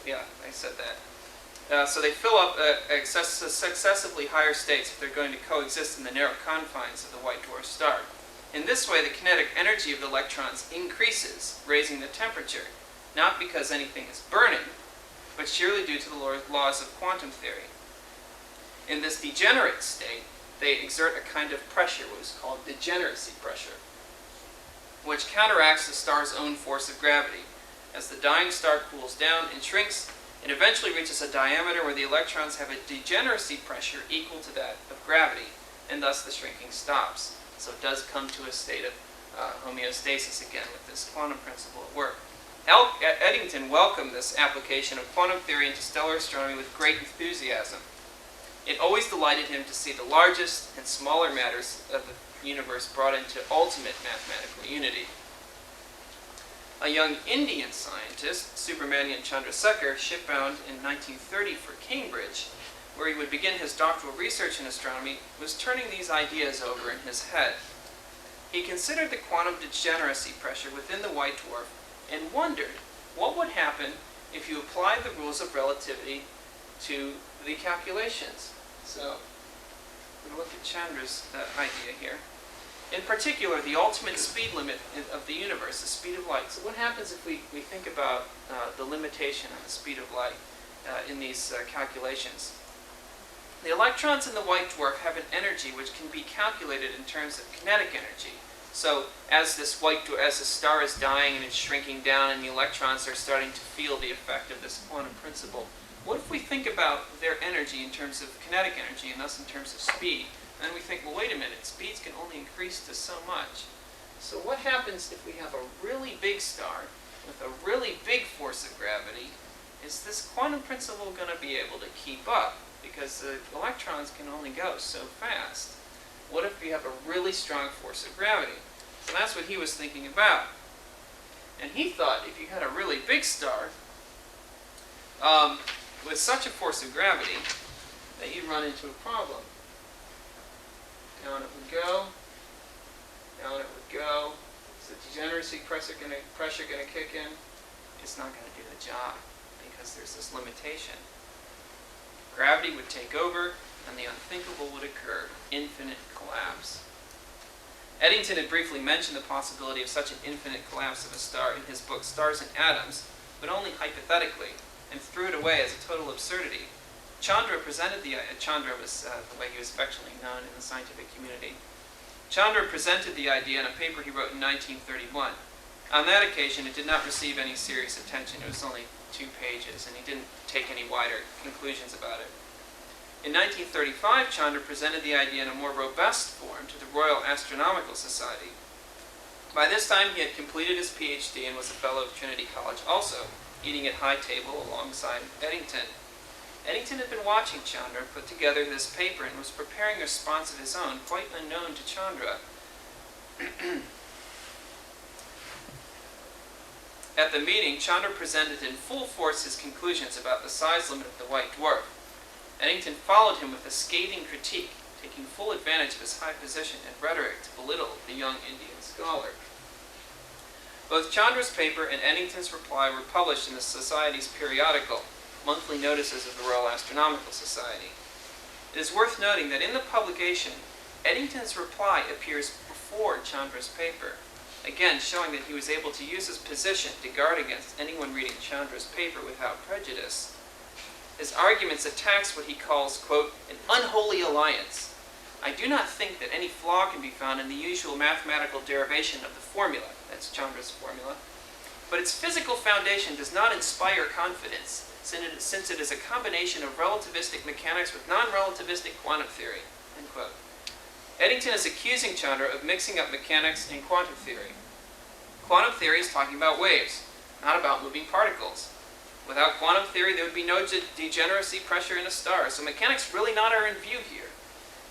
yeah, I said that. So they fill up successively higher states if they're going to coexist in the narrow confines of the white dwarf star. In this way, the kinetic energy of the electrons increases, raising the temperature, not because anything is burning, but sheerly due to the laws of quantum theory. In this degenerate state, they exert a kind of pressure, what is called degeneracy pressure, which counteracts the star's own force of gravity. As the dying star cools down and shrinks, it eventually reaches a diameter where the electrons have a degeneracy pressure equal to that of gravity, and thus the shrinking stops. So it does come to a state of homeostasis again with this quantum principle at work. Eddington welcomed this application of quantum theory into stellar astronomy with great enthusiasm. It always delighted him to see the largest and smaller matters of the universe brought into ultimate mathematical unity. A young Indian scientist, Subramanian Chandrasekhar, shipbound in 1930 for Cambridge, where he would begin his doctoral research in astronomy, was turning these ideas over in his head. he considered the quantum degeneracy pressure within the white dwarf and wondered what would happen if you applied the rules of relativity to the calculations. So, we're going to look at Chandra's idea here. In particular, the ultimate speed limit of the universe, the speed of light. So what happens if we think about the limitation on the speed of light in these calculations? The electrons in the white dwarf have an energy which can be calculated in terms of kinetic energy. So as the star is dying and it's shrinking down and the electrons are starting to feel the effect of this quantum principle, what if we think about their energy in terms of kinetic energy and thus in terms of speed? And then we think, well, wait a minute, speeds can only increase to so much. So what happens if we have a really big star with a really big force of gravity? Is this quantum principle going to be able to keep up? Because the electrons can only go so fast. What if you have a really strong force of gravity? So that's what he was thinking about. And he thought if you had a really big star with such a force of gravity that you'd run into a problem. Down it would go, down it would go. Is the degeneracy pressure going to kick in? It's not going to do the job because there's this limitation. Gravity would take over and the unthinkable would occur, infinite collapse. Eddington had briefly mentioned the possibility of such an infinite collapse of a star in his book Stars and Atoms, but only hypothetically, and threw it away as a total absurdity. Chandra presented Chandra was the way he was affectionately known in the scientific community. Chandra presented the idea in a paper he wrote in 1931. On that occasion, it did not receive any serious attention. It was only 2 pages, and he didn't take any wider conclusions about it. In 1935, Chandra presented the idea in a more robust form to the Royal Astronomical Society. By this time, he had completed his PhD and was a fellow of Trinity College, also eating at high table alongside Eddington. Eddington had been watching Chandra put together this paper and was preparing a response of his own, quite unknown to Chandra. At the meeting, Chandra presented in full force his conclusions about the size limit of the white dwarf. Eddington followed him with a scathing critique, taking full advantage of his high position and rhetoric to belittle the young Indian scholar. Both Chandra's paper and Eddington's reply were published in the Society's periodical, Monthly Notices of the Royal Astronomical Society. It is worth noting that in the publication, Eddington's reply appears before Chandra's paper, again showing that he was able to use his position to guard against anyone reading Chandra's paper without prejudice. His arguments attacks what he calls, quote, an unholy alliance. I do not think that any flaw can be found in the usual mathematical derivation of the formula, that's Chandra's formula, but its physical foundation does not inspire confidence, since it is a combination of relativistic mechanics with non-relativistic quantum theory, end quote. Eddington is accusing Chandra of mixing up mechanics and quantum theory. Quantum theory is talking about waves, not about moving particles. Without quantum theory, there would be no degeneracy pressure in a star, so mechanics really not are in view here.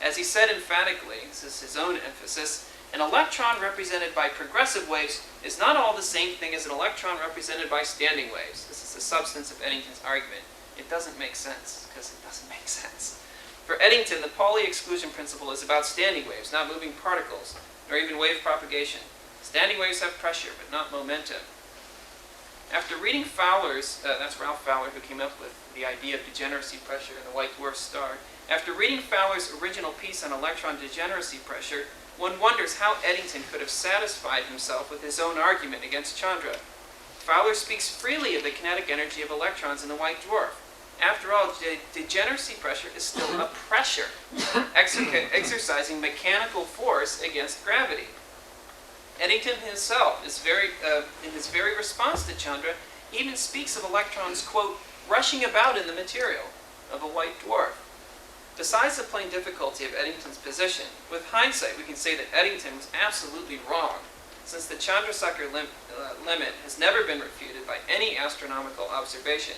As he said emphatically, this is his own emphasis, an electron represented by progressive waves is not all the same thing as an electron represented by standing waves. This is the substance of Eddington's argument. It doesn't make sense, because it doesn't make sense. For Eddington, the Pauli exclusion principle is about standing waves, not moving particles, nor even wave propagation. Standing waves have pressure, but not momentum. After reading Fowler's, that's Ralph Fowler who came up with the idea of degeneracy pressure in the white dwarf star. After reading Fowler's original piece on electron degeneracy pressure, one wonders how Eddington could have satisfied himself with his own argument against Chandra. Fowler speaks freely of the kinetic energy of electrons in the white dwarf. After all, degeneracy pressure is still a pressure, exercising mechanical force against gravity. Eddington himself is in his very response to Chandra, even speaks of electrons, quote, rushing about in the material of a white dwarf. Besides the plain difficulty of Eddington's position, with hindsight we can say that Eddington was absolutely wrong, since the Chandrasekhar limit has never been refuted by any astronomical observation,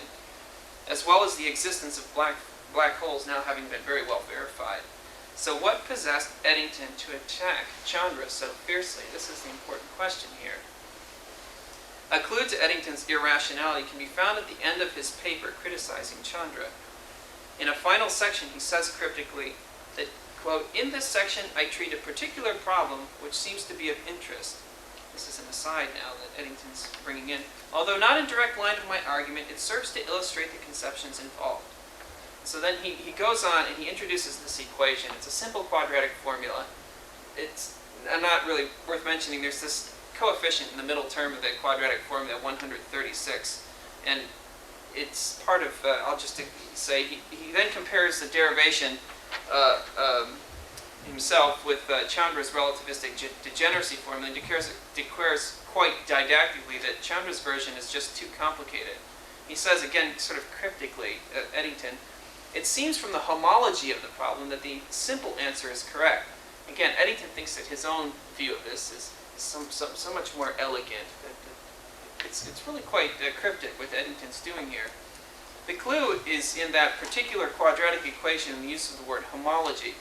as well as the existence of black holes now having been very well verified. So what possessed Eddington to attack Chandra so fiercely? This is the important question here. A clue to Eddington's irrationality can be found at the end of his paper criticizing Chandra. In a final section, he says cryptically, that, quote, "In this section I treat a particular problem which seems to be of interest." This is an aside now that Eddington's bringing in. "Although not in direct line of my argument, it serves to illustrate the conceptions involved." So then he goes on and he introduces this equation. It's a simple quadratic formula. It's not really worth mentioning. There's this coefficient in the middle term of the quadratic formula, 136. And it's part of, I'll just say, he then compares the derivation himself with Chandra's relativistic degeneracy formula and declares quite didactically that Chandra's version is just too complicated. He says, again, sort of cryptically, Eddington, "It seems from the homology of the problem that the simple answer is correct." Again, Eddington thinks that his own view of this is so much more elegant. It's really quite cryptic what Eddington's doing here. The clue is in that particular quadratic equation and the use of the word homology.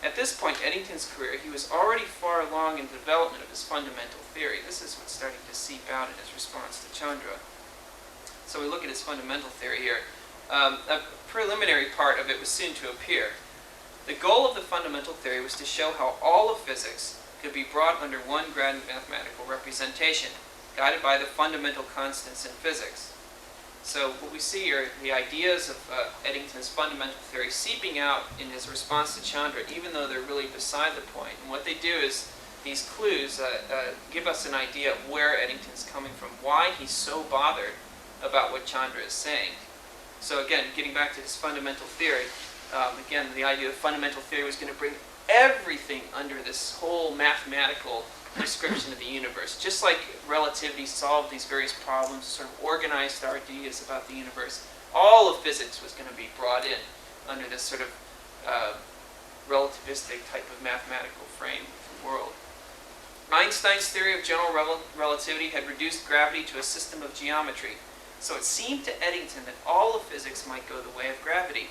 At this point in Eddington's career, he was already far along in the development of his fundamental theory. This is what's starting to seep out in his response to Chandra. So we look at his fundamental theory here. A preliminary part of it was soon to appear. The goal of the fundamental theory was to show how all of physics could be brought under one grand mathematical representation, guided by the fundamental constants in physics. So what we see are the ideas of Eddington's fundamental theory seeping out in his response to Chandra, even though they're really beside the point. And what they do is these clues give us an idea of where Eddington's coming from, why he's so bothered about what Chandra is saying. So again, getting back to his fundamental theory, again, the idea of fundamental theory was going to bring everything under this whole mathematical description of the universe. Just like relativity solved these various problems, sort of organized our ideas about the universe, all of physics was going to be brought in under this sort of relativistic type of mathematical frame of the world. Einstein's theory of general relativity had reduced gravity to a system of geometry, so it seemed to Eddington that all of physics might go the way of gravity.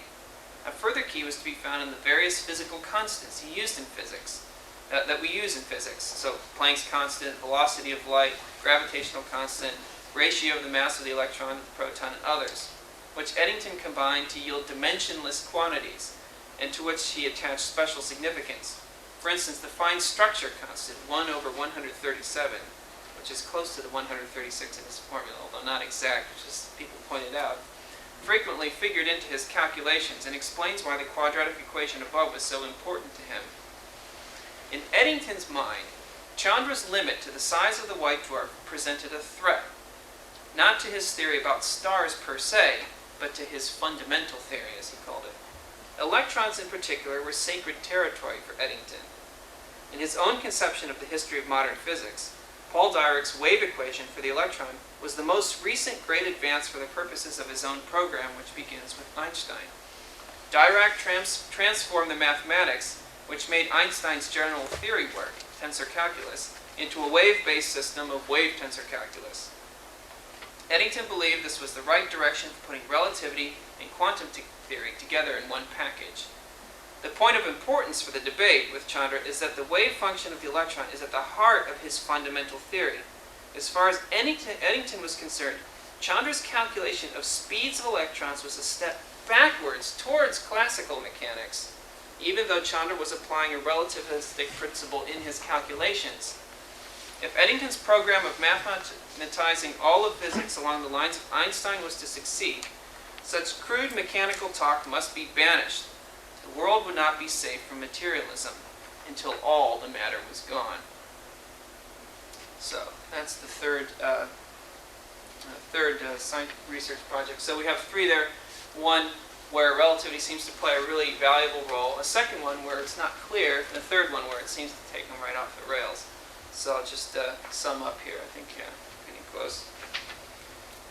A further key was to be found in the various physical constants he used in physics, that we use in physics. So Planck's constant, velocity of light, gravitational constant, ratio of the mass of the electron to the proton, and others, which Eddington combined to yield dimensionless quantities, and to which he attached special significance. For instance, the fine structure constant, 1 over 137, which is close to the 136 in his formula, although not exact, which is people pointed out, frequently figured into his calculations and explains why the quadratic equation above was so important to him. In Eddington's mind, Chandra's limit to the size of the white dwarf presented a threat, not to his theory about stars per se, but to his fundamental theory, as he called it. Electrons in particular were sacred territory for Eddington. In his own conception of the history of modern physics, Paul Dirac's wave equation for the electron was the most recent great advance for the purposes of his own program, which begins with Einstein. Dirac transformed the mathematics, which made Einstein's general theory work, tensor calculus, into a wave-based system of wave tensor calculus. Eddington believed this was the right direction for putting relativity and quantum theory together in one package. The point of importance for the debate with Chandra is that the wave function of the electron is at the heart of his fundamental theory. As far as Eddington was concerned, Chandra's calculation of speeds of electrons was a step backwards towards classical mechanics, even though Chandra was applying a relativistic principle in his calculations. If Eddington's program of mathematizing all of physics along the lines of Einstein was to succeed, such crude mechanical talk must be banished. The world would not be safe from materialism until all the matter was gone. So that's the third scientific research project. So we have three there. One where relativity seems to play a really valuable role. A second one where it's not clear. And a third one where it seems to take them right off the rails. So I'll just sum up here. I think getting close.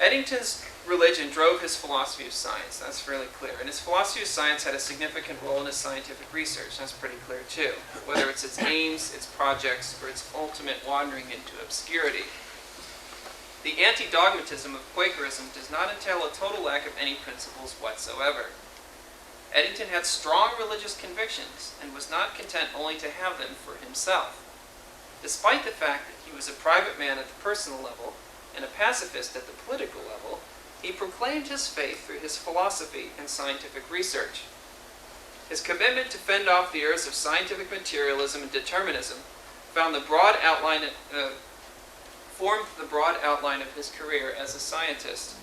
Eddington's religion drove his philosophy of science. That's really clear. And his philosophy of science had a significant role in his scientific research. That's pretty clear too. Whether it's its aims, its projects, or its ultimate wandering into obscurity. The anti-dogmatism of Quakerism does not entail a total lack of any principles whatsoever. Eddington had strong religious convictions and was not content only to have them for himself. Despite the fact that he was a private man at the personal level and a pacifist at the political level, he proclaimed his faith through his philosophy and scientific research. His commitment to fend off the errors of scientific materialism and determinism formed the broad outline of his career as a scientist.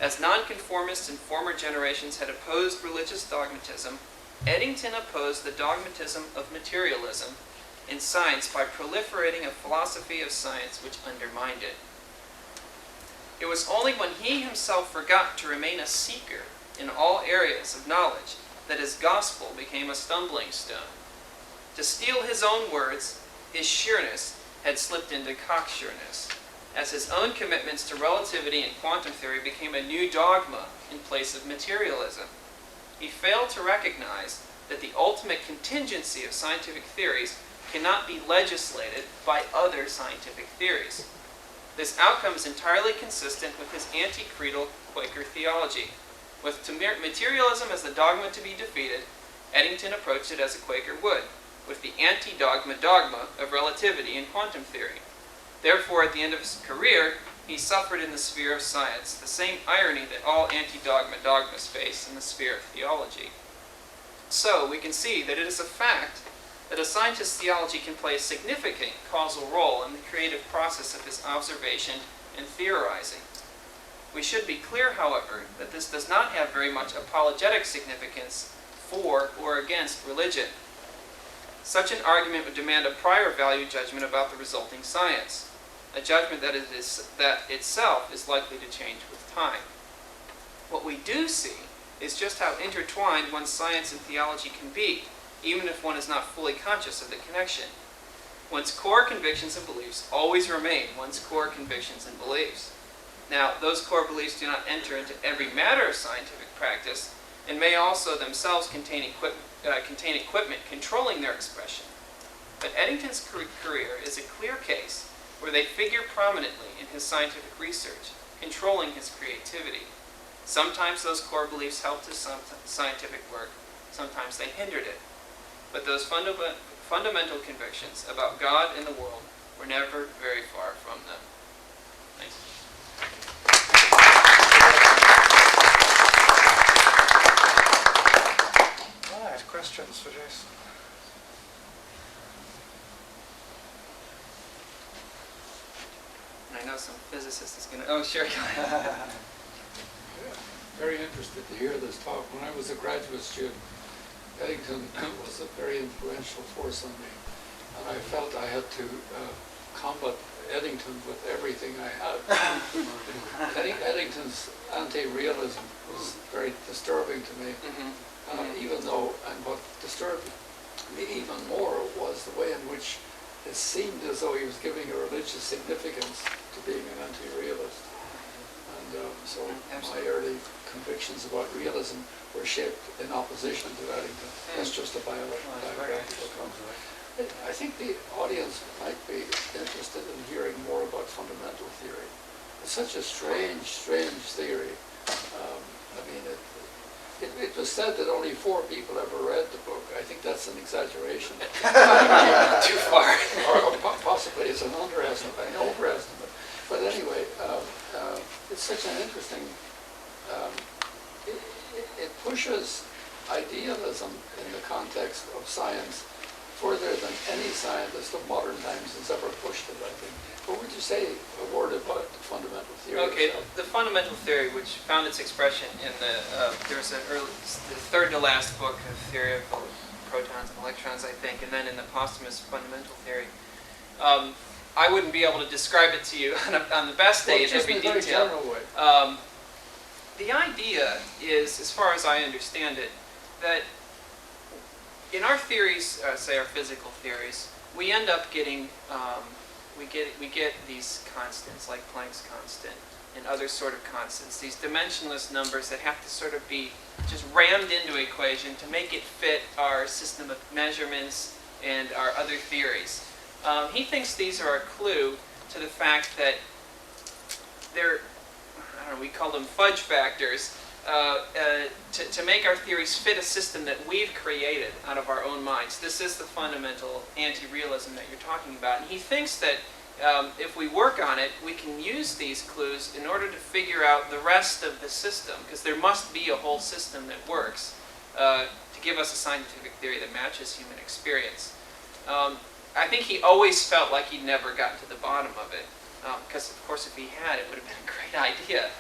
As nonconformists in former generations had opposed religious dogmatism, Eddington opposed the dogmatism of materialism in science by proliferating a philosophy of science which undermined it. It was only when he himself forgot to remain a seeker in all areas of knowledge that his gospel became a stumbling stone. To steal his own words, his sureness had slipped into cocksureness, as his own commitments to relativity and quantum theory became a new dogma in place of materialism. He failed to recognize that the ultimate contingency of scientific theories cannot be legislated by other scientific theories. This outcome is entirely consistent with his anti-creedal Quaker theology. With materialism as the dogma to be defeated, Eddington approached it as a Quaker would, with the anti-dogma dogma of relativity and quantum theory. Therefore, at the end of his career, he suffered in the sphere of science the same irony that all anti-dogma dogmas face in the sphere of theology. So, we can see that it is a fact that a scientist's theology can play a significant causal role in the creative process of his observation and theorizing. We should be clear, however, that this does not have very much apologetic significance for or against religion. Such an argument would demand a prior value judgment about the resulting science, a judgment that itself is likely to change with time. What we do see is just how intertwined one's science and theology can be, even if one is not fully conscious of the connection. One's core convictions and beliefs always remain one's core convictions and beliefs. Now, those core beliefs do not enter into every matter of scientific practice, and may also themselves contain equipment controlling their expression. But Eddington's career is a clear case where they figure prominently in his scientific research, controlling his creativity. Sometimes those core beliefs helped his scientific work, sometimes they hindered it. But those fundamental convictions about God and the world were never very far from them. Thanks.
All right, questions for Jason?
I know some physicist is going to... Oh, sure. Go ahead.
Very interested to hear this talk. When I was a graduate student, Eddington was a very influential force on me, and I felt I had to combat Eddington with everything I had. Eddington's anti-realism was very disturbing to me, even though, and what disturbed me even more was the way in which it seemed as though he was giving a religious significance to being an anti-realist. And so my early convictions about realism were shaped in opposition to Eddington. That's just a biographical comment. I think the audience might be interested in hearing more about fundamental theory. It's such a strange theory. I mean, it was said that only 4 people ever read the book. I think that's an exaggeration.
Too far.
Or possibly it's an underestimate, an overestimate. But anyway, it's such an interesting, it pushes idealism in the context of science further than any scientist of modern times has ever pushed it, I think. What would you say a word about the fundamental theory?
Okay,
itself?
the fundamental theory, which found its expression in there was the third to last book of theory of protons and electrons, I think, and then in the posthumous fundamental theory. I wouldn't be able to describe it to you on the best day in every detail.
Just in a very general way.
The idea is, as far as I understand it, that in our theories, say our physical theories, we end up getting we get these constants like Planck's constant and other sort of constants, these dimensionless numbers that have to sort of be just rammed into an equation to make it fit our system of measurements and our other theories. He thinks these are a clue to the fact that they're, I don't know, we call them fudge factors, to make our theories fit a system that we've created out of our own minds. This is the fundamental anti-realism that you're talking about. And he thinks that if we work on it, we can use these clues in order to figure out the rest of the system, because there must be a whole system that works. to give us a scientific theory that matches human experience. I think he always felt like he'd never gotten to the bottom of it, because of course if he had, it would have been a great idea.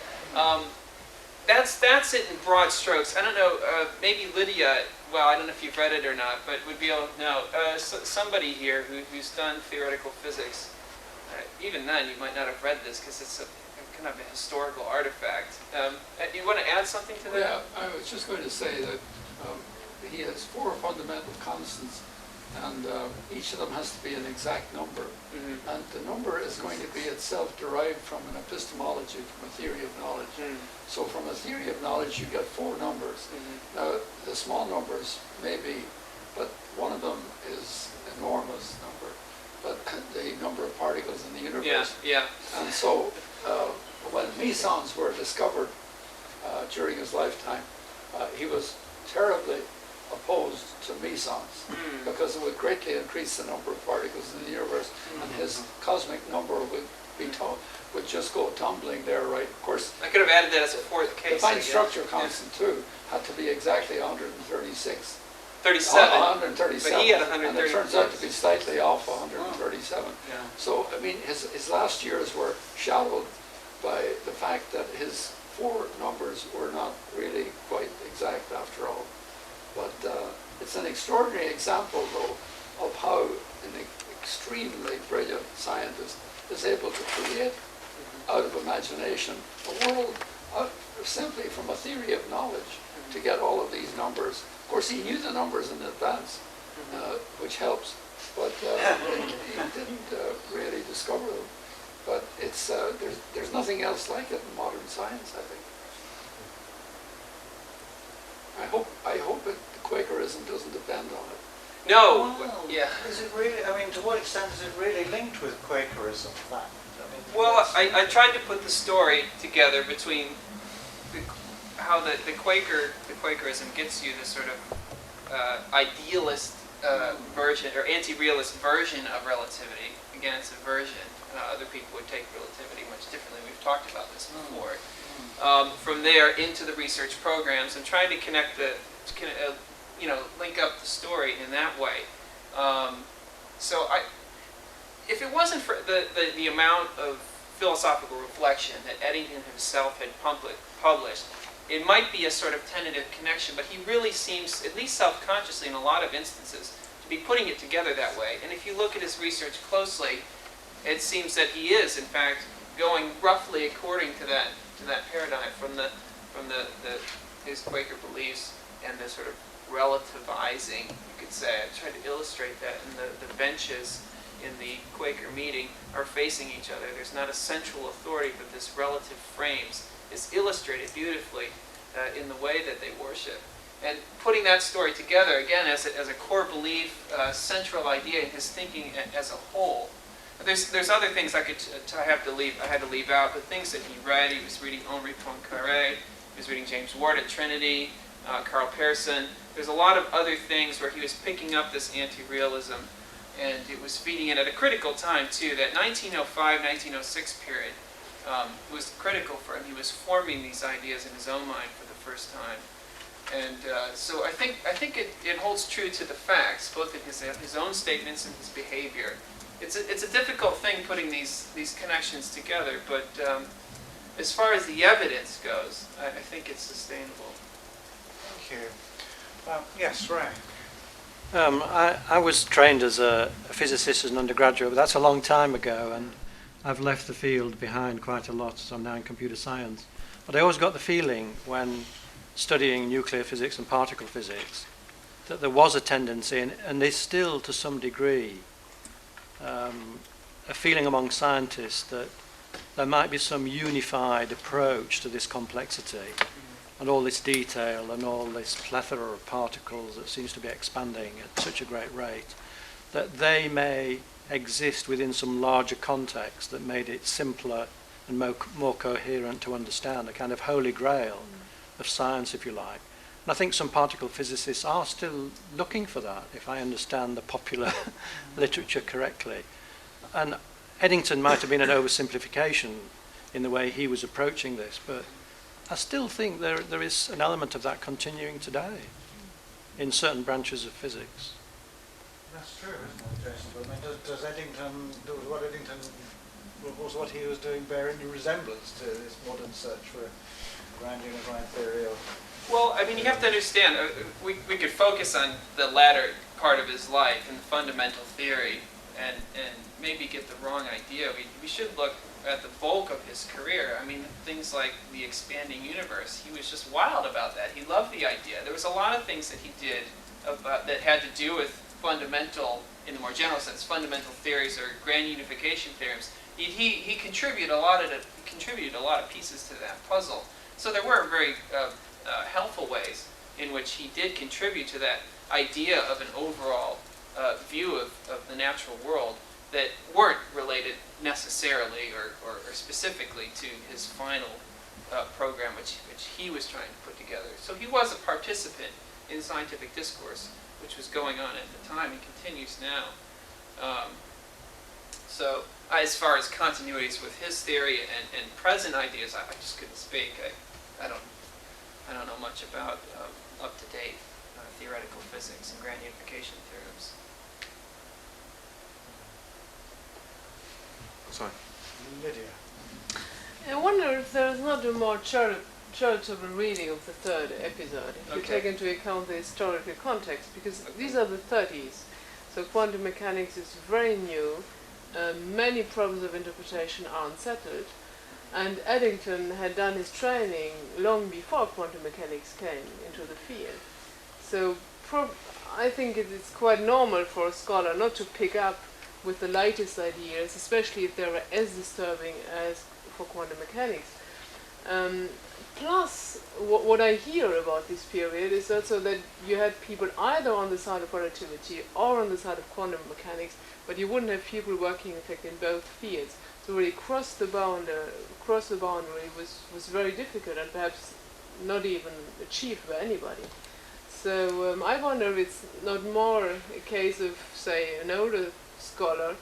That's it in broad strokes. I don't know, maybe Lydia, well, I don't know if you've read it or not, but would be able to know. Somebody here who's done theoretical physics, even then you might not have read this because it's a kind of a historical artifact. You want to add something to that?
Yeah, I was just going to say that he has 4 fundamental constants, and each of them has to be an exact number. Mm-hmm. And the number is going to be itself derived from an epistemology, from a theory of knowledge. Mm-hmm. So from a theory of knowledge, you get 4 numbers. Mm-hmm. Now, the small numbers maybe, but one of them is enormous number, but the number of particles in the universe.
Yeah, yeah.
And so when mesons were discovered during his lifetime, he was terribly opposed to mesons because it would greatly increase the number of particles in the universe, and his cosmic number would just go tumbling there, right? Of course,
I could have added that as a 4th case.
The fine structure constant too had to be exactly 136.
37.
137.
But he had 136.
And it turns out to be slightly off 137.
Yeah.
So, I mean, his last years were shadowed by the fact that his 4 numbers were not really quite exact after all. But it's an extraordinary example, though, of how an extremely brilliant scientist is able to create, out of imagination, a world simply from a theory of knowledge to get all of these numbers. Of course, he knew the numbers in advance, which helps, but he didn't really discover them. But it's there's nothing else like it in modern science, I think. I hope that Quakerism doesn't depend on it.
No.
Well,
yeah.
Is it really? I mean, to what extent is it really linked with Quakerism? That. I mean,
Well, I tried to put the story together between how the Quakerism gets you this sort of idealist version or anti-realist version of relativity. Again, it's a version. Other people would take relativity much differently. We've talked about this before. From there into the research programs and trying to connect link up the story in that way. If it wasn't for the amount of philosophical reflection that Eddington himself had published, it might be a sort of tentative connection, but he really seems, at least self-consciously in a lot of instances, to be putting it together that way. And if you look at his research closely, it seems that he is, in fact, going roughly according to that paradigm from his Quaker beliefs and the sort of relativizing, you could say. I tried to illustrate that in the benches in the Quaker meeting are facing each other. There's not a central authority, but this relative frames is illustrated beautifully in the way that they worship. And putting that story together, again, as a core belief, central idea in his thinking as a whole. There's other things I had to leave out, but things that he read. He was reading Henri Poincaré, he was reading James Ward at Trinity, Carl Pearson. There's a lot of other things where he was picking up this anti-realism, and it was feeding it at a critical time too. That 1905-1906 period was critical for him. He was forming these ideas in his own mind for the first time. And so I think it holds true to the facts, both in his own statements and his behavior. It's a difficult thing putting these connections together, but as far as the evidence goes, I think it's sustainable.
Thank you. Yes, Ray.
I was trained as a physicist as an undergraduate, but that's a long time ago, and I've left the field behind quite a lot, so I'm now in computer science. But I always got the feeling when studying nuclear physics and particle physics that there was a tendency, and there's still to some degree, a feeling among scientists that there might be some unified approach to this complexity and all this detail and all this plethora of particles that seems to be expanding at such a great rate, that they may exist within some larger context that made it simpler and more coherent to understand, a kind of holy grail of science, if you like. And I think some particle physicists are still looking for that, if I understand the popular literature correctly. And Eddington might have been an oversimplification in the way he was approaching this, but I still think there is an element of that continuing today. in certain branches of physics.
That's true, isn't it, Jason? But I mean, does Eddington, was what he was doing bear any resemblance to this modern search for grand unifying theory? Or
Well, I mean, you have to understand, we could focus on the latter part of his life and fundamental theory and maybe get the wrong idea. We should look at the bulk of his career. I mean, things like the expanding universe, he was just wild about that. He loved the idea. There was a lot of things that he did that had to do with fundamental, in the more general sense, fundamental theories or grand unification theorems. He contributed a lot of pieces to that puzzle. So there were very helpful ways in which he did contribute to that idea of an overall view of the natural world that weren't related necessarily or specifically to his final program, which he was trying to put together. So he was a participant in scientific discourse, which was going on at the time and continues now. So as far as continuities with his theory and present ideas, I just couldn't speak. I don't know much about up-to-date theoretical physics and grand unification theorems.
Sorry.
Lydia.
I wonder if there's not a more charitable reading of the third episode, if you take into account the historical context, because these are the 30s, so quantum mechanics is very new, many problems of interpretation are unsettled, and Eddington had done his training long before quantum mechanics came into the field. So I think it's quite normal for a scholar not to pick up with the latest ideas, especially if they are as disturbing as for quantum mechanics. Plus, what I hear about this period is also that you had people either on the side of relativity or on the side of quantum mechanics, but you wouldn't have people working, in fact, in both fields. So really cross the boundary was very difficult and perhaps not even achieved by anybody. So I wonder if it's not more a case of, say, an older scholar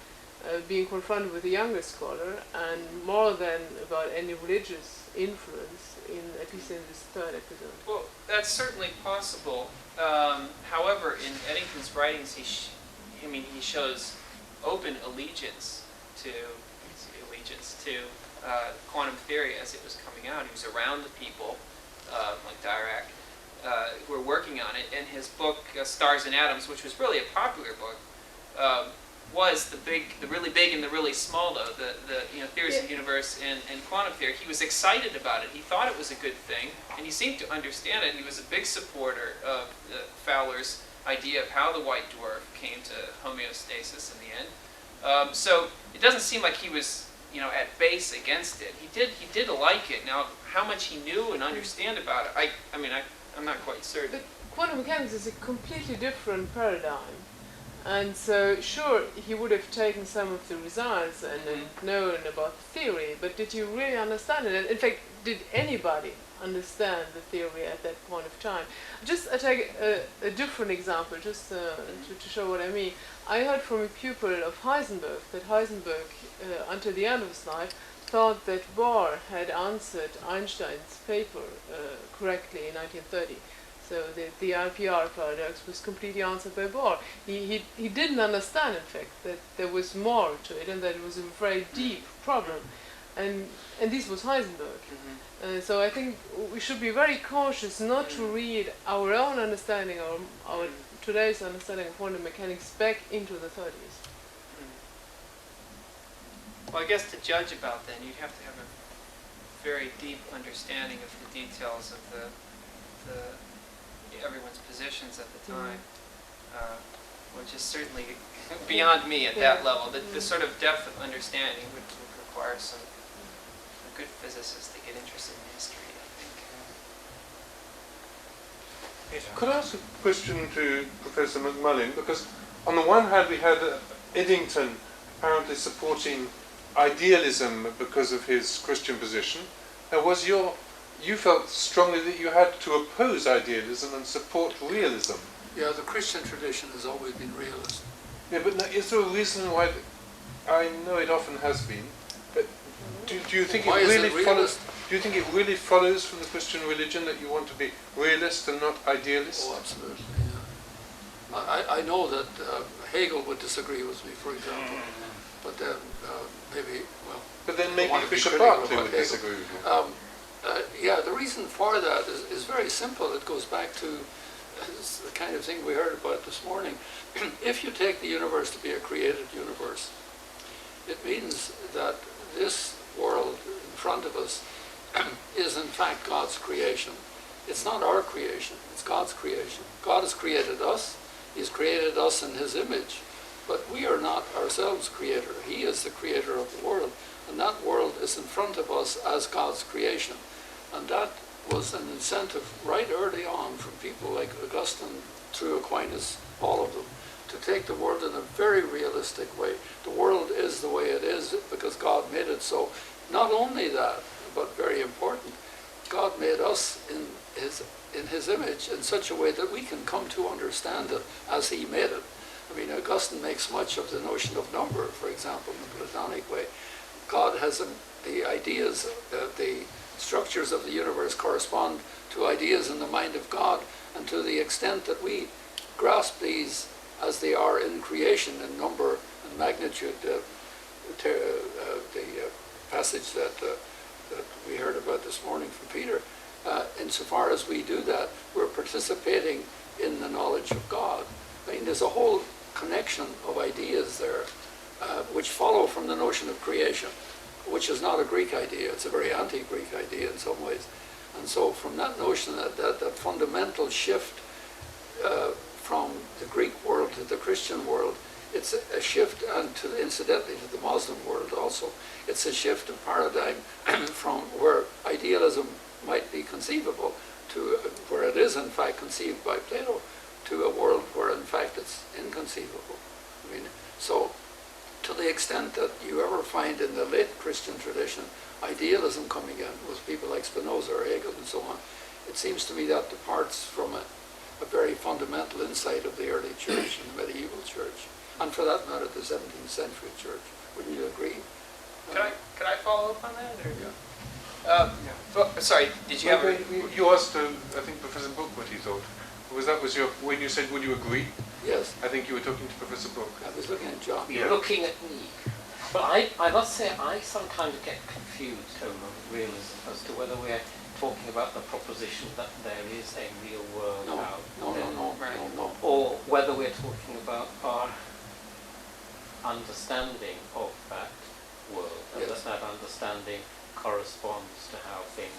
being confronted with a younger scholar, and more than about any religious influence, at least in this third episode.
Well, that's certainly possible. However, in Eddington's writings, he shows open allegiance to quantum theory as it was coming out. He was around the people, like Dirac, who were working on it. And his book, Stars and Atoms, which was really a popular book, was the really big and the really small, though, the theories of the universe and quantum theory. He was excited about it. He thought it was a good thing, and he seemed to understand it. He was a big supporter of Fowler's idea of how the white dwarf came to homeostasis in the end. So it doesn't seem like he was, at base against it. He did like it. Now, how much he knew and understand about it, I'm not quite certain.
But quantum mechanics is a completely different paradigm. And so, sure, he would have taken some of the results and known about the theory, but did you really understand it? And in fact, did anybody understand the theory at that point of time? I take a different example, just to show what I mean. I heard from a pupil of Heisenberg that Heisenberg, until the end of his life, thought that Bohr had answered Einstein's paper correctly in 1930. So the IPR paradox was completely answered by Bohr. He didn't understand, in fact, that there was more to it and that it was a very deep problem. And this was Heisenberg. So I think we should be very cautious not to read our own understanding, our today's understanding of quantum mechanics back into the 30s.
Well, I guess to judge about then, you'd have to have a very deep understanding of the details of everyone's positions at the time, which is certainly beyond me at that level. The sort of depth of understanding would require a good physicist to get interested in history, I think.
Could I ask a question to Professor McMullin? Because on the one hand we had Eddington apparently supporting idealism because of his Christian position. Now you felt strongly that you had to oppose idealism and support realism.
Yeah, the Christian tradition has always been realist.
Yeah, but is there a reason why? I know it often has been, but do you think
Why
it
is
really
it realist?
Do you think it really follows from the Christian religion that you want to be realist and not idealist?
Oh, absolutely. I know that Hegel would disagree with me, for example, but then maybe, well...
But then maybe
want to be
Bishop
critical
Berkeley
about
would
Hegel.
disagree with you.
Yeah, the reason for that is very simple. It goes back to the kind of thing we heard about this morning. If you take the universe to be a created universe, it means that this world in front of us is in fact God's creation. It's not our creation, it's God's creation. God has created us, He's created us in His image, but we are not ourselves creator. He is the creator of the world, and that world is in front of us as God's creation. And that was an incentive right early on from people like Augustine through Aquinas, all of them, to take the world in a very realistic way. The world is the way it is because God made it so. Not only that, but very important, God made us in His image in such a way that we can come to understand it as He made it. I mean, Augustine makes much of the notion of number, for example, in the Platonic way. God has the ideas, the structures of the universe correspond to ideas in the mind of God, and to the extent that we grasp these as they are in creation, in number and magnitude, the passage that we heard about this morning from Peter, insofar as we do that, we're participating in the knowledge of God. I mean, there's a whole connection of ideas there which follow from the notion of creation, which is not a Greek idea. It's a very anti-Greek idea in some ways. And so from that notion, that fundamental shift from the Greek world to the Christian world, it's a shift, and incidentally to the Muslim world also, it's a shift of paradigm from where idealism might be conceivable to where it is in fact conceived by Plato, to a world where in fact it's inconceivable. I mean, so to the extent that you ever find in the late Christian tradition idealism coming in with people like Spinoza or Hegel and so on, it seems to me that departs from a very fundamental insight of the early church and the medieval church, and for that matter the 17th century church. Wouldn't you agree?
Could I follow up on that? Or?
Yeah.
Well, sorry, did you have a...
You asked, I think, Professor Book what he thought. That was your, when you said, would you agree?
Yes.
I think you were talking to Professor Book.
I was looking at John.
You're looking at me. But I must say, I sometimes get confused over realism as to whether we're talking about the proposition that there is a real world out there,
No.
or whether we're talking about our understanding of that world, and
Yes.
that understanding corresponds to how things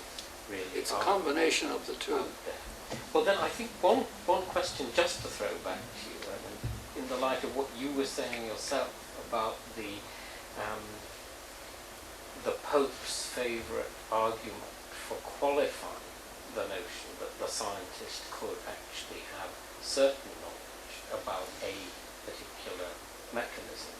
really
It's
are
a combination of the two.
out there. Well, then I think one question just to throw back to you, in the light of what you were saying yourself about the Pope's favourite argument for qualifying the notion that the scientist could actually have certain knowledge about a particular mechanism.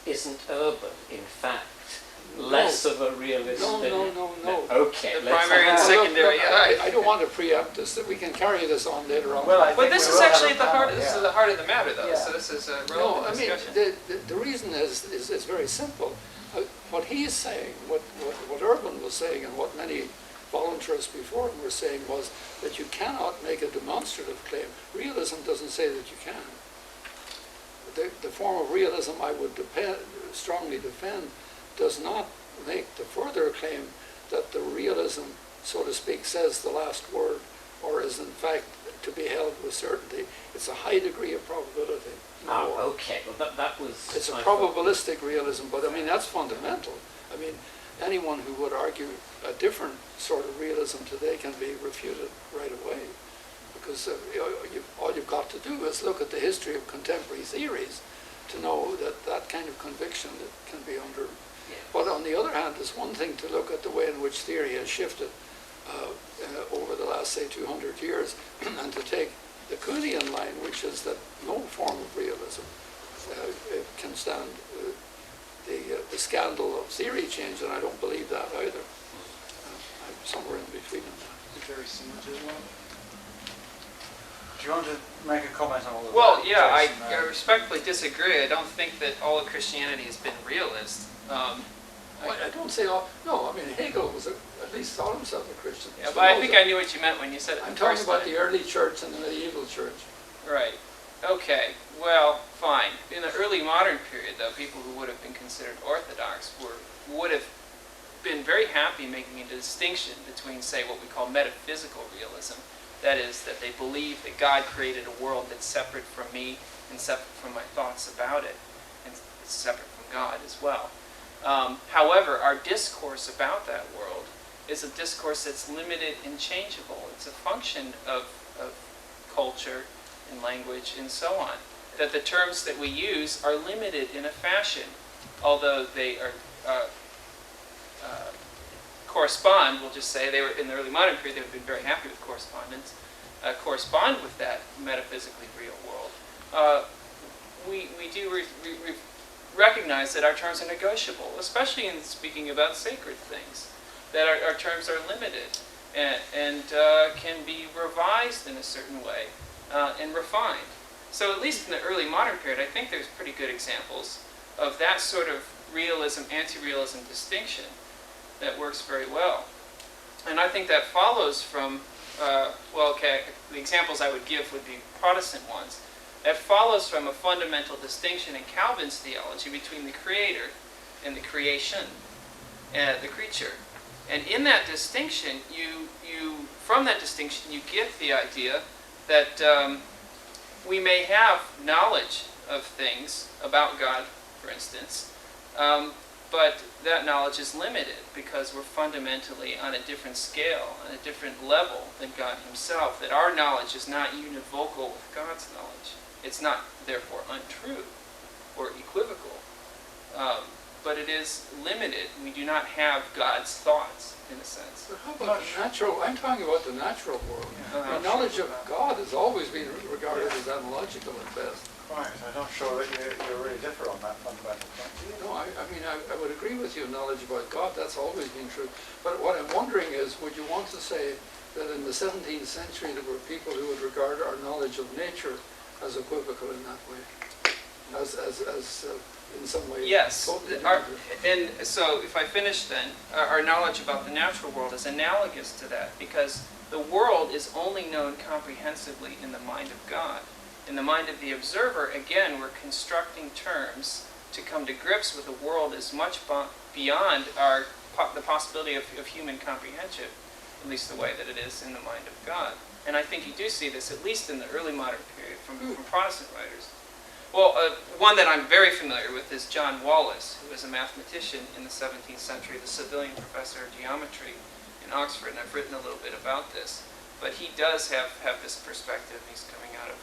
Isn't Urban, in fact, less of a realist than...
No.
Okay,
The primary and secondary.
I don't want to preempt this, that we can carry this on later on.
Well, I
But
think
this
we
is
will have
actually
a
at the heart.
panel,
This
yeah.
is the heart of the matter, though.
Yeah.
So this is a
No,
relevant
I mean,
discussion.
the reason is very simple. What he's saying, what Urban was saying, and what many volunteers before him were saying was that you cannot make a demonstrative claim. Realism doesn't say that you can. The form of realism I would strongly defend does not make the further claim that the realism, so to speak, says the last word, or is in fact to be held with certainty. It's a high degree of probability.
Oh, okay. Well, that was...
It's a
I thought-
probabilistic realism, but I mean, that's fundamental. I mean, anyone who would argue a different sort of realism today can be refuted right away. Because all you've got to do is look at the history of contemporary theories to know that kind of conviction that can be under.
Yeah.
But on the other hand, it's one thing to look at the way in which theory has shifted over the last, say, 200 years, and to take the Kuhnian line, which is that no form of realism can stand the scandal of theory change, and I don't believe that either. I'm somewhere in between on that.
Very similar to one. Do you want to make a comment on all of
Well,
that?
yeah, I
Jason?
respectfully disagree. I don't think that all of Christianity has been realist.
I don't say all. No, I mean Hegel was at least thought himself a Christian.
Yeah, but I think I knew what you meant when you said it.
I'm
the
talking
first
about
time.
the early church and the medieval church.
Right. Okay. Okay, well, fine. In the early modern period, though, people who would have been considered orthodox would have been very happy making a distinction between, say, what we call metaphysical realism. That is, that they believe that God created a world that's separate from me and separate from my thoughts about it, and it's separate from God as well. However, our discourse about that world is a discourse that's limited and changeable. It's a function of culture and language and so on. That the terms that we use are limited in a fashion, although they are correspond, we'll just say, they were in the early modern period, they would have been very happy with correspondence, correspond with that metaphysically real world. We do recognize that our terms are negotiable, especially in speaking about sacred things, that our terms are limited and can be revised in a certain way and refined. So at least in the early modern period, I think there's pretty good examples of that sort of realism, anti-realism distinction that works very well. And I think that follows from, the examples I would give would be Protestant ones. That follows from a fundamental distinction in Calvin's theology between the Creator and the creation, the creature. And in that distinction, from that distinction, you get the idea that we may have knowledge of things about God, for instance, but that knowledge is limited because we're fundamentally on a different scale, on a different level than God himself, that our knowledge is not univocal with God's knowledge. It's not, therefore, untrue or equivocal, but it is limited. We do not have God's thoughts, in a sense.
But how about the natural? I'm talking about the natural world. The knowledge of God has always been regarded as analogical at best.
Right, I'm not sure that you really differ on that fundamental point.
No, I mean, I would agree with you, knowledge about God, that's always been true. But what I'm wondering is, would you want to say that in the 17th century there were people who would regard our knowledge of nature as equivocal in that way? As in some way?
Yes.
Totally
and so, if I finish then, our knowledge about the natural world is analogous to that, because the world is only known comprehensively in the mind of God. In the mind of the observer, again, we're constructing terms to come to grips with a world as much beyond the possibility of human comprehension, at least the way that it is in the mind of God. And I think you do see this, at least in the early modern period, from Protestant writers. Well, one that I'm very familiar with is John Wallis, who was a mathematician in the 17th century, the Savilian professor of geometry in Oxford, and I've written a little bit about this. But he does have this perspective. He's coming out of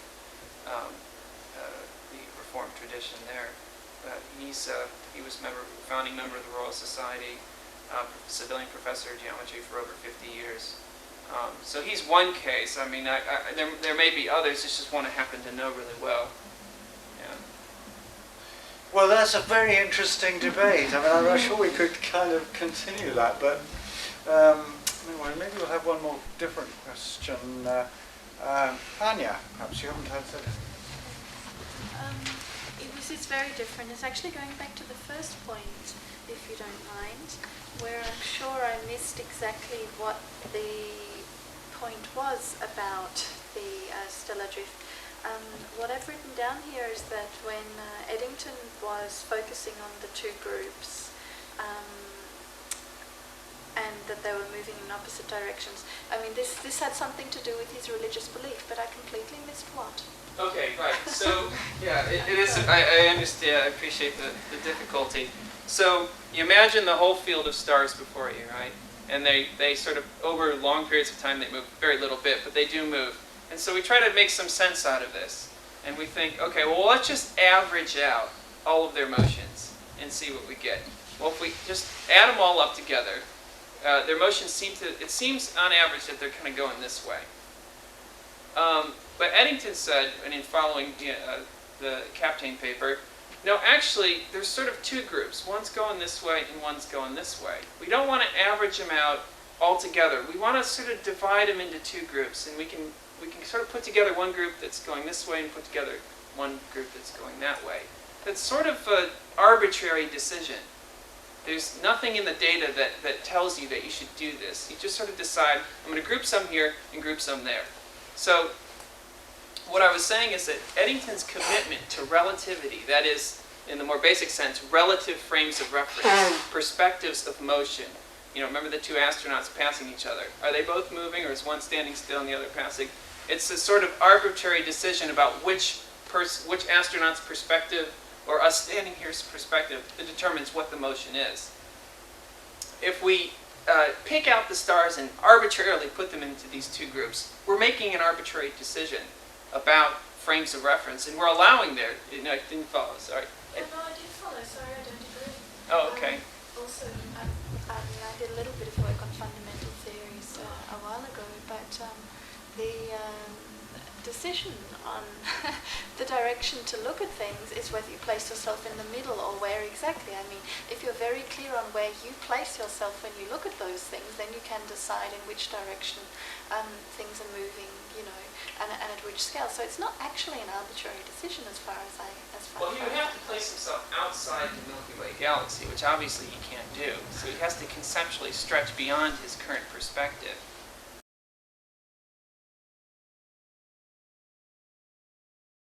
the Reformed tradition there. He was founding member of the Royal Society, Savilian professor of geometry for over 50 years. So he's one case. I mean, there may be others. It's just one I happen to know really well. Yeah.
Well, that's a very interesting debate. I mean, I'm not sure we could kind of continue that, but anyway, maybe we'll have one more different question. Anya, perhaps you haven't had that.
It's very different. It's actually going back to the first point, if you don't mind, where I'm sure I missed exactly what the point was about the stellar drift. What I've written down here is that when Eddington was focusing on the two groups, and that they were moving in opposite directions. I mean, this had something to do with his religious belief, but I completely missed what.
Okay, right. So, yeah, it is. I understand. I appreciate the difficulty. So, you imagine the whole field of stars before you, right? And they sort of, over long periods of time, they move very little bit, but they do move. And so we try to make some sense out of this. And we think, okay, well, let's just average out all of their motions and see what we get. Well, if we just add them all up together, their motions seems on average that they're kind of going this way. But Eddington said, and in following the Kapteyn paper, no, actually, there's sort of two groups. One's going this way and one's going this way. We don't want to average them out all together. We want to sort of divide them into two groups, and we can sort of put together one group that's going this way and put together one group that's going that way. That's sort of an arbitrary decision. There's nothing in the data that tells you that you should do this. You just sort of decide, I'm going to group some here and group some there. So what I was saying is that Eddington's commitment to relativity, that is, in the more basic sense, relative frames of reference, perspectives of motion. You know, remember the two astronauts passing each other. Are they both moving, or is one standing still and the other passing? It's a sort of arbitrary decision about which astronaut's perspective, or us standing here's perspective, that determines what the motion is. If we pick out the stars and arbitrarily put them into these two groups, we're making an arbitrary decision about frames of reference, and we're allowing their, no, I didn't follow, sorry.
No, I did follow. Sorry, I don't agree.
Oh, okay.
Also, I did a little bit of work on fundamental theories a while ago, but the decision on the direction to look at things is whether you place yourself in the middle or where exactly. I mean, if you're very clear on where you place yourself when you look at those things, then you can decide in which direction things are moving, you know, and at which scale. So it's not actually an arbitrary decision as far as I.
Well, he would have to place himself outside the Milky Way galaxy, which obviously he can't do. So he has to conceptually stretch beyond his current perspective.